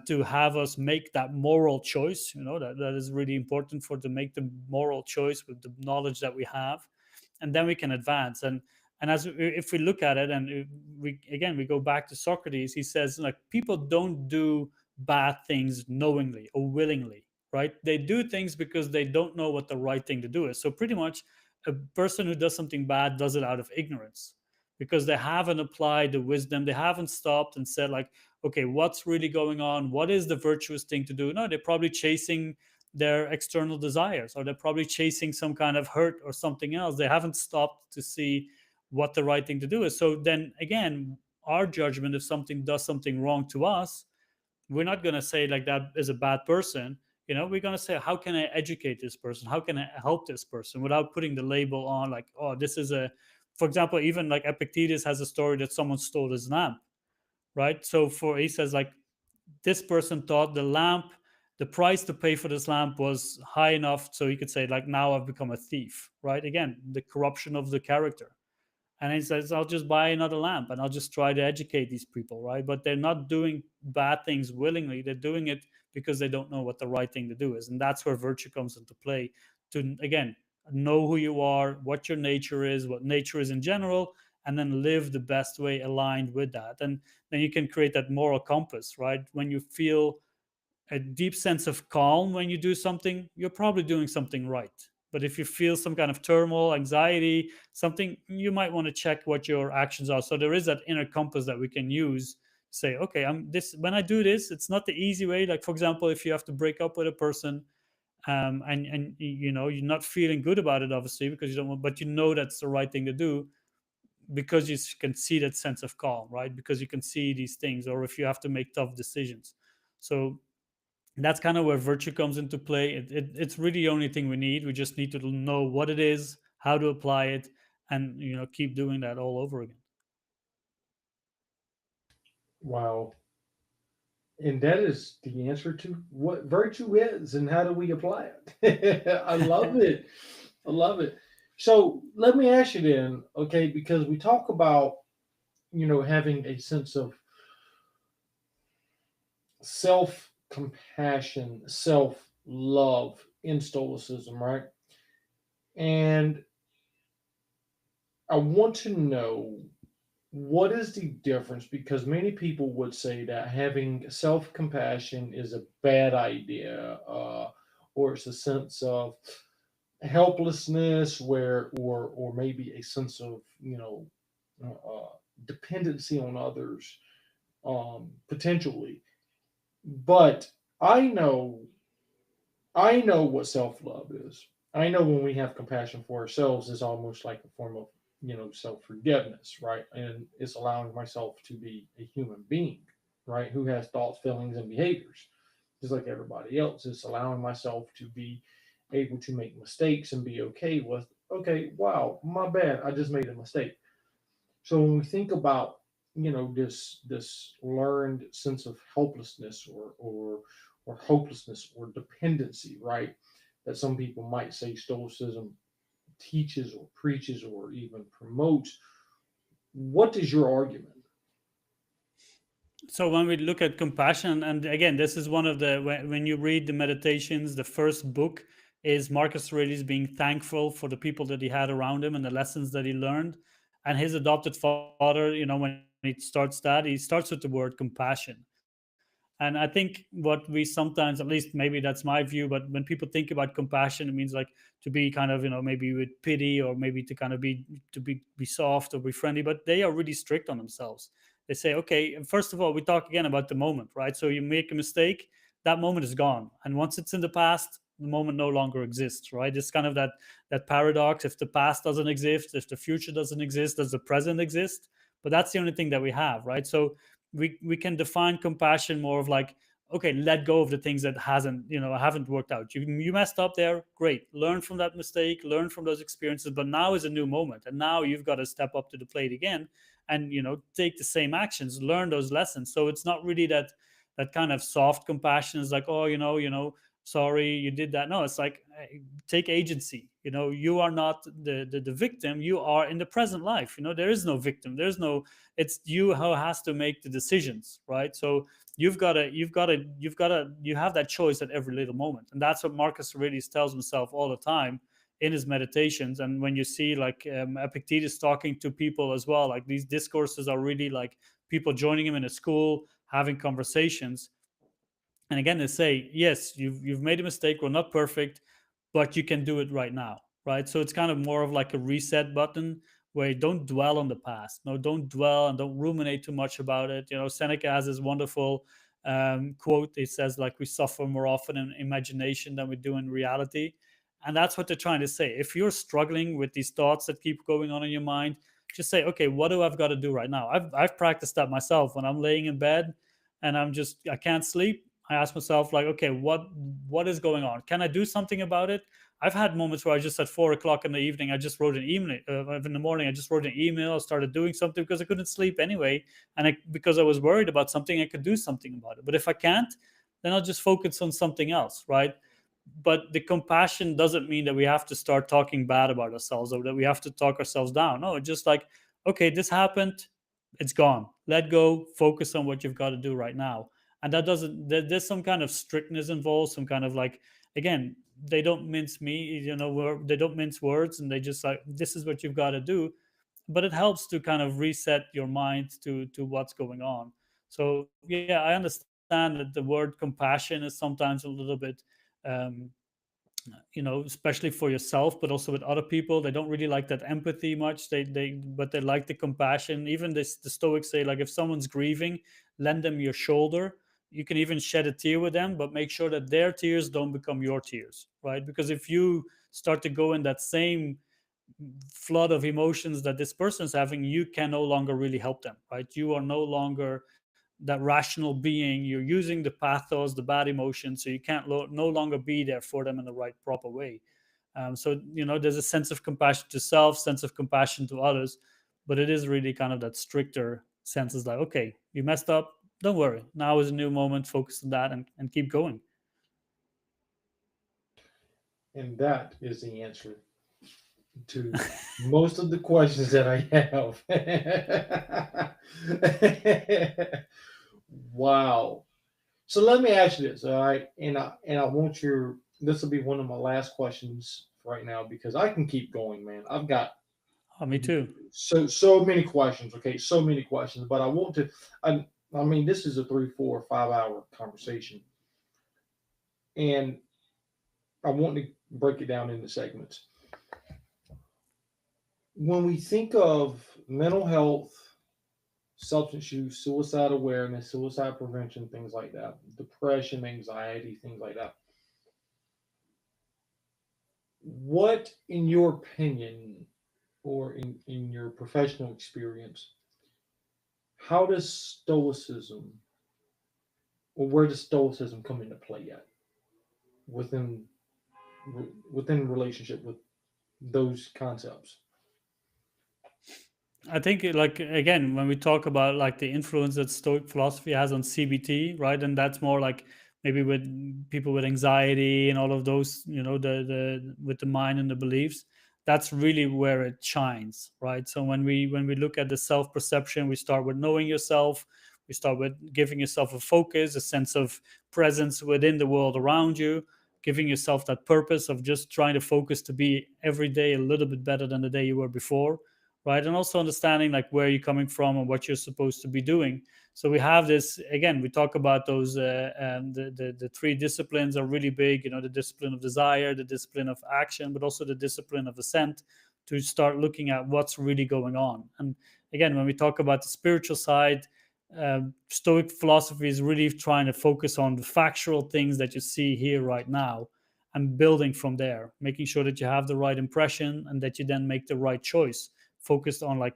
to have us make that moral choice. That is really important, for to make the moral choice with the knowledge that we have, and then we can advance. And as if we look at it, and we go back to Socrates, he says like, people don't do bad things knowingly or willingly, right? They do things because they don't know what the right thing to do is. So pretty much a person who does something bad does it out of ignorance, because they haven't applied the wisdom. They haven't stopped and said like, okay, what's really going on? What is the virtuous thing to do? No, they're probably chasing their external desires, or they're probably chasing some kind of hurt or something else. They haven't stopped to see what the right thing to do is. So then again, our judgment, if something does something wrong to us, we're not going to say like that is a bad person. We're going to say, how can I educate this person? How can I help this person, without putting the label on like, oh, this is a, for example, even like Epictetus has a story that someone stole his lamp, right? So he says like, this person thought the price to pay for this lamp was high enough, so he could say like, now I've become a thief, right? Again, the corruption of the character. And he says, I'll just buy another lamp and I'll just try to educate these people, right? But they're not doing bad things willingly. They're doing it because they don't know what the right thing to do is. And that's where virtue comes into play, to, again, know who you are, what your nature is, what nature is in general, and then live the best way aligned with that. And then you can create that moral compass, right? When you feel a deep sense of calm when you do something, you're probably doing something right. But if you feel some kind of turmoil, anxiety, something, you might want to check what your actions are. So there is that inner compass that we can use to say, okay, when I do this, it's not the easy way. Like, for example, if you have to break up with a person, and you're not feeling good about it, obviously, because you don't want, but that's the right thing to do, because you can see that sense of calm, right? Because you can see these things, or if you have to make tough decisions. So that's kind of where virtue comes into play. It's really the only thing we need. We just need to know what it is, how to apply it, and keep doing that all over again. Wow. And that is the answer to what virtue is and how do we apply it. I love it. I love it. So let me ask you then, okay, because we talk about, having a sense of self compassion, self love in Stoicism, right? And I want to know, what is the difference? Because many people would say that having self compassion is a bad idea, or it's a sense of helplessness, or maybe a sense of dependency on others, potentially. But I know what self love is. I know when we have compassion for ourselves is almost like a form of, self forgiveness, right? And it's allowing myself to be a human being, right? Who has thoughts, feelings, and behaviors, just like everybody else. It's allowing myself to be able to make mistakes and be okay with, okay, wow, my bad. I just made a mistake. So when we think about, this learned sense of helplessness, or hopelessness, or dependency, right? That some people might say Stoicism teaches or preaches or even promotes. What is your argument? So when we look at compassion, and again, this is one of the, when you read the Meditations, the first book is Marcus Aurelius being thankful for the people that he had around him and the lessons that he learned. And his adopted father, when he starts that, he starts with the word compassion. And I think what we sometimes, at least maybe that's my view, but when people think about compassion, it means like to be kind of, maybe with pity, or maybe to kind of be soft or be friendly, but they are really strict on themselves. They say, okay, first of all, we talk again about the moment, right? So you make a mistake, that moment is gone. And once it's in the past, the moment no longer exists, right? It's kind of that paradox. If the past doesn't exist, if the future doesn't exist, does the present exist? But that's the only thing that we have, right? So we can define compassion more of like, okay, let go of the things that haven't worked out. You messed up there, great, learn from that mistake, learn from those experiences, but now is a new moment, and now you've got to step up to the plate again, and take the same actions, learn those lessons. So it's not really that kind of soft compassion is like, oh, sorry you did that. No, it's like, hey, take agency. You are not the victim. You are in the present life. There is no victim. It's you who has to make the decisions, right? So you have that choice at every little moment. And that's what Marcus Aurelius tells himself all the time in his meditations. And when you see like Epictetus talking to people as well, like these discourses are really like people joining him in a school, having conversations. And again, they say, yes, you've made a mistake. We're not perfect, but you can do it right now, right? So it's kind of more of like a reset button where you don't dwell on the past. No, don't dwell and don't ruminate too much about it. Seneca has this wonderful quote. It says like we suffer more often in imagination than we do in reality. And that's what they're trying to say. If you're struggling with these thoughts that keep going on in your mind, just say, okay, what do I've got to do right now? I've practiced that myself. When I'm laying in bed and I can't sleep, I ask myself like, okay, what is going on? Can I do something about it? I've had moments where I just at 4 o'clock in the evening, I just wrote an email. In the morning, I just wrote an email. I started doing something because I couldn't sleep anyway, and because I was worried about something, I could do something about it. But if I can't, then I'll just focus on something else, right? But the compassion doesn't mean that we have to start talking bad about ourselves or that we have to talk ourselves down. No, it's just like, okay, this happened, it's gone. Let go, focus on what you've got to do right now. And that doesn't, there's some kind of strictness involved, some kind of like, again, they don't mince they don't mince words, and they just like, this is what you've got to do. But it helps to kind of reset your mind to what's going on. So yeah, I understand that the word compassion is sometimes a little bit um, especially for yourself, but also with other people. They don't really like that empathy much. But they like the compassion. Even the Stoics say, like, if someone's grieving, lend them your shoulder. You can even shed a tear with them, but make sure that their tears don't become your tears, right? Because if you start to go in that same flood of emotions that this person's having, you can no longer really help them, right? You are no longer that rational being. You're using the pathos, the bad emotions, so you can't no longer be there for them in the right proper way. So there's a sense of compassion to self, sense of compassion to others, but it is really kind of that stricter sense. Is like, okay, you messed up, don't worry, now is a new moment, focus on that, and keep going. And that is the answer to most of the questions that I have. Wow. So let me ask you this, all right? And I want this will be one of my last questions right now because I can keep going, man. I've got Oh, me too. so many questions, okay? So many questions, but I want to I mean this is a 3, 4, 5 hour conversation. And I want to break it down into segments. When we think of mental health, substance use, suicide awareness, suicide prevention, things like that, depression, anxiety, things like that. What, in your opinion, or in your professional experience, how does stoicism, or where does stoicism come into play at within relationship with those concepts? I think like, again, when we talk about like the influence that Stoic philosophy has on CBT, right? And that's more like maybe with people with anxiety and all of those, the with the mind and the beliefs. That's really where it shines, right? So when we look at the self perception, we start with knowing yourself. We start with giving yourself a focus, a sense of presence within the world around you, giving yourself that purpose of just trying to focus to be every day a little bit better than the day you were before, right? And also understanding like where you're coming from and what you're supposed to be doing. So we have this, again, we talk about those the three disciplines are really big, the discipline of desire, the discipline of action, but also the discipline of assent, to start looking at what's really going on. And again, when we talk about the spiritual side, Stoic philosophy is really trying to focus on the factual things that you see here right now and building from there, making sure that you have the right impression and that you then make the right choice, focused on like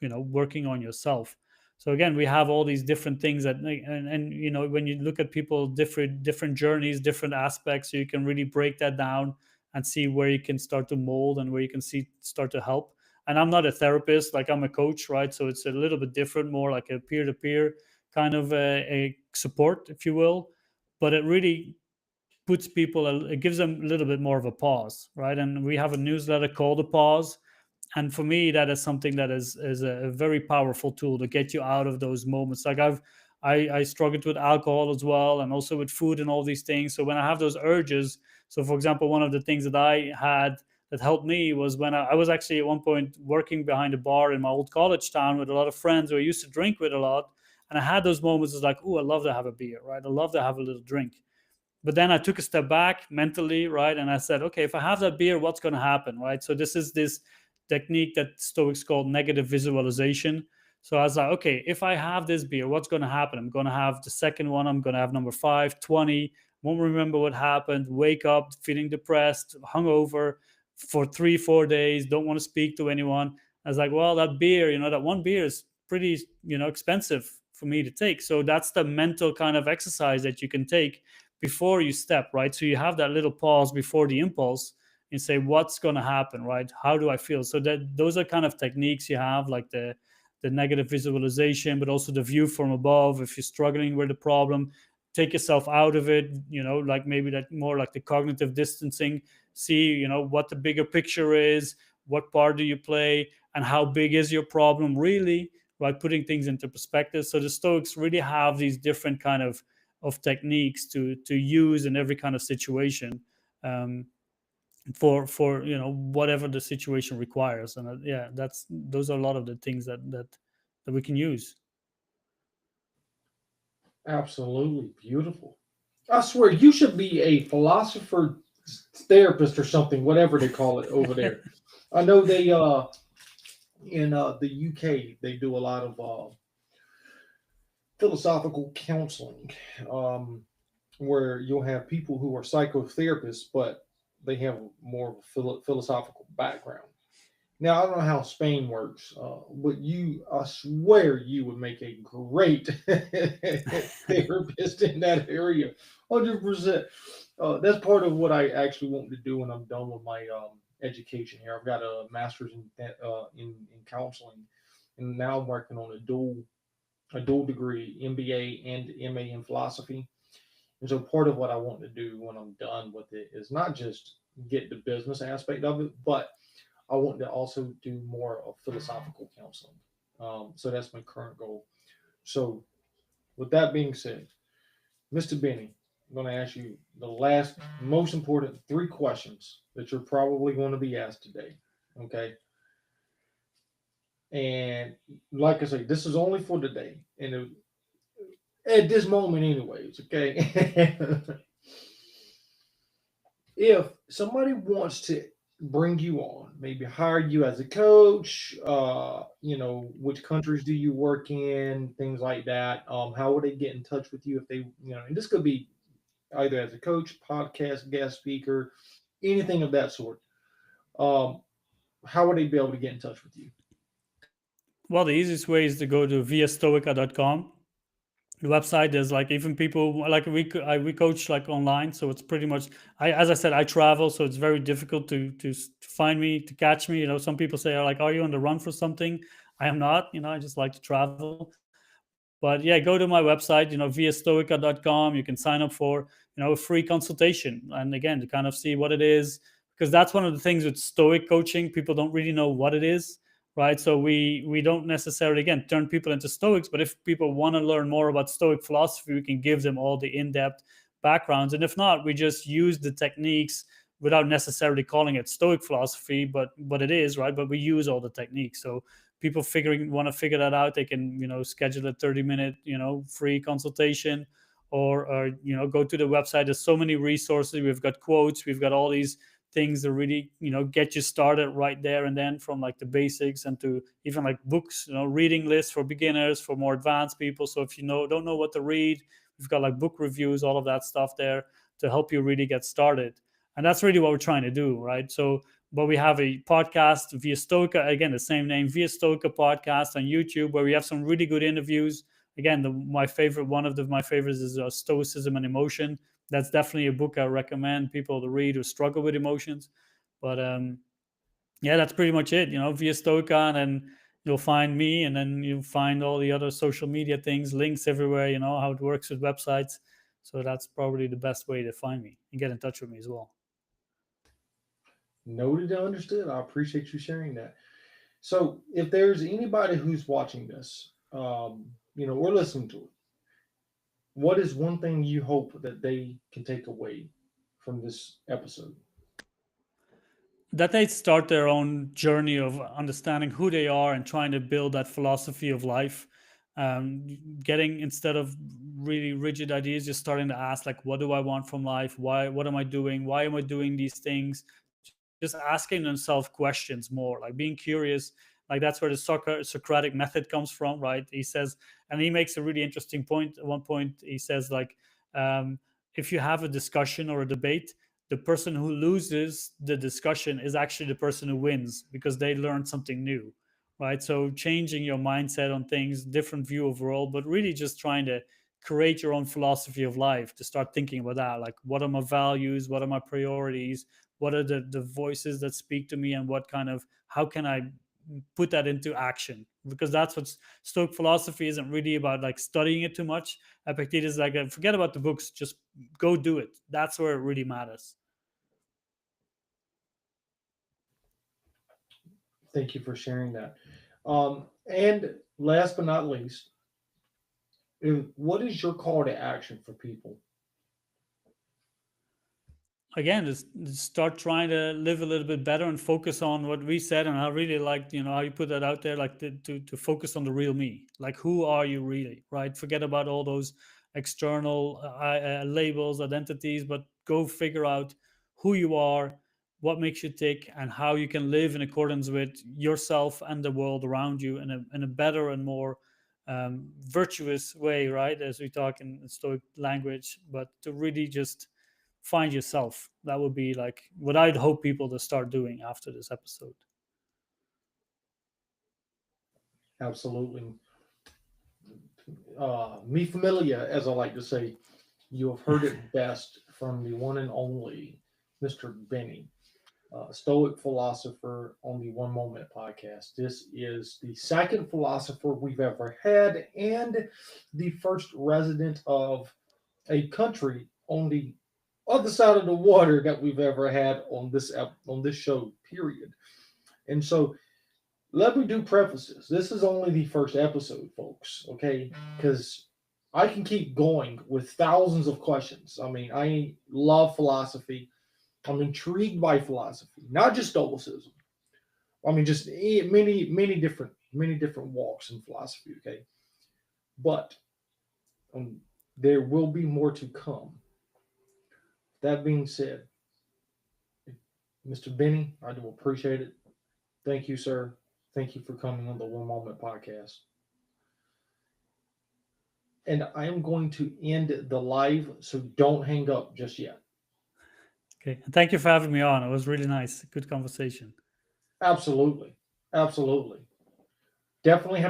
working on yourself. So again, we have all these different things that, and when you look at people, different journeys, different aspects, so you can really break that down and see where you can start to mold and where you can start to help. And I'm not a therapist, like I'm a coach, right? So it's a little bit different, more like a peer-to-peer kind of a support, if you will. But it really puts people, it gives them a little bit more of a pause, right? And we have a newsletter called The Pause, and for me that is something that is a very powerful tool to get you out of those moments. Like I struggled with alcohol as well, and also with food and all these things. So when I have those urges, so for example, one of the things that I had that helped me was when I was actually at one point working behind a bar in my old college town with a lot of friends who I used to drink with a lot, and I had those moments of like, oh, I love to have a beer, right? I love to have a little drink. But then I took a step back mentally, right? And I said, okay, if I have that beer, what's going to happen, right? So this is this technique that Stoics call negative visualization. So I was like, okay, if I have this beer, what's going to happen? I'm going to have the second one. I'm going to have number 5, 20. Won't remember what happened. Wake up feeling depressed, hungover for 3-4 days. Don't want to speak to anyone. I was like, well, that beer, that one beer is pretty, expensive for me to take. So that's the mental kind of exercise that you can take before you step, right? So you have that little pause before the impulse and say, what's going to happen, right? How do I feel? So that those are kind of techniques you have, like the negative visualization, but also the view from above. If you're struggling with the problem, take yourself out of it, like maybe that more like the cognitive distancing, see, what the bigger picture is, what part do you play, and how big is your problem really, right? Putting things into perspective. So the Stoics really have these different kind of techniques to use in every kind of situation, for whatever the situation requires. And yeah, those are a lot of the things that we can use. Absolutely beautiful. I swear you should be a philosopher therapist or something, whatever they call it over there. I know they in the UK they do a lot of philosophical counseling, where you'll have people who are psychotherapists, but they have more of a philosophical background. Now I don't know how Spain works, but I swear you would make a great therapist in that area, 100%. That's part of what I actually want to do when I'm done with my education here. I've got a master's in counseling, and now I'm working on a dual degree, MBA and MA in philosophy. And so part of what I want to do when I'm done with it is not just get the business aspect of it, but I want to also do more of philosophical counseling. So that's my current goal. So with that being said, Mr. Benny, I'm going to ask you the last, most important 3 questions that you're probably going to be asked today. Okay. And like I say, this is only for today. And at this moment, anyways, okay. If somebody wants to bring you on, maybe hire you as a coach, which countries do you work in, things like that. How would they get in touch with you if they, and this could be either as a coach, podcast, guest speaker, anything of that sort. Um, how would they be able to get in touch with you? Well, the easiest way is to go to viastoica.com. The website is like, even people like we coach like online, so it's pretty much, as I said, I travel, so it's very difficult to find me, to catch me. Some people say, like, are you on the run for something? I am not. I just like to travel. But yeah, go to my website, viastoica.com. You can sign up for a free consultation, and again, to kind of see what it is, because that's one of the things with Stoic coaching. People don't really know what it is, right? So we don't necessarily, again, turn people into Stoics, but if people want to learn more about Stoic philosophy, we can give them all the in-depth backgrounds. And if not, we just use the techniques without necessarily calling it Stoic philosophy, but it is, right? But we use all the techniques. So people want to figure that out, they can schedule a 30-minute free consultation, or go to the website. There's so many resources. We've got quotes, we've got all these things that really get you started right there and then, from like the basics and to even like books, reading lists for beginners, for more advanced people. So if don't know what to read, we've got like book reviews, all of that stuff there to help you really get started. And that's really what we're trying to do, right? So, but we have a podcast, Via Stoica, again, the same name, Via Stoica podcast on YouTube, where we have some really good interviews. Again, my favorites is Stoicism and Emotion. That's definitely a book I recommend people to read who struggle with emotions. But yeah, that's pretty much it. Via Stoica, and then you'll find me, and then you'll find all the other social media things, links everywhere. How it works with websites. So that's probably the best way to find me and get in touch with me as well. Noted and understood. I appreciate you sharing that. So, if there's anybody who's watching this, or listening to it, what is one thing you hope that they can take away from this episode? That they start their own journey of understanding who they are and trying to build that philosophy of life. Getting, instead of really rigid ideas, just starting to ask, like, what do I want from life? What am I doing? Why am I doing these things? Just asking themselves questions more, like being curious, Like that's where the Socratic method comes from, right? He says, and he makes a really interesting point. At one point, he says, like, if you have a discussion or a debate, the person who loses the discussion is actually the person who wins because they learned something new, right? So changing your mindset on things, different view of world, but really just trying to create your own philosophy of life, to start thinking about that. Like, what are my values? What are my priorities? What are the voices that speak to me? And how can I put that into action? Because that's what Stoic philosophy isn't really about, like studying it too much. Epictetus is like, forget about the books, just go do it. That's where it really matters. Thank you for sharing that. And last but not least, what is your call to action for people? Again, just start trying to live a little bit better and focus on what we said. And I really liked, how you put that out there, like to focus on the real me. Like, who are you really, right? Forget about all those external labels, identities, but go figure out who you are, what makes you tick, and how you can live in accordance with yourself and the world around you in a better and more virtuous way, right? As we talk in Stoic language, but to really just find yourself. That would be like what I'd hope people to start doing after this episode. Absolutely. Mi familia, as I like to say, you have heard it best from the one and only Mr. Benny, Stoic philosopher on the One Moment podcast. This is the second philosopher we've ever had and the first resident of a country on the other side of the water that we've ever had on this show, period. And so let me do prefaces. This is only the first episode, folks, okay? Because I can keep going with thousands of questions. I mean, I love philosophy. I'm intrigued by philosophy, not just Stoicism. I mean, just many different walks in philosophy, okay? But there will be more to come. That being said, Mr. Benny, I do appreciate it. Thank you, sir. Thank you for coming on the One Moment podcast. And I am going to end the live, so don't hang up just yet. Okay. Thank you for having me on. It was really nice. Good conversation. Absolutely. Absolutely. Definitely have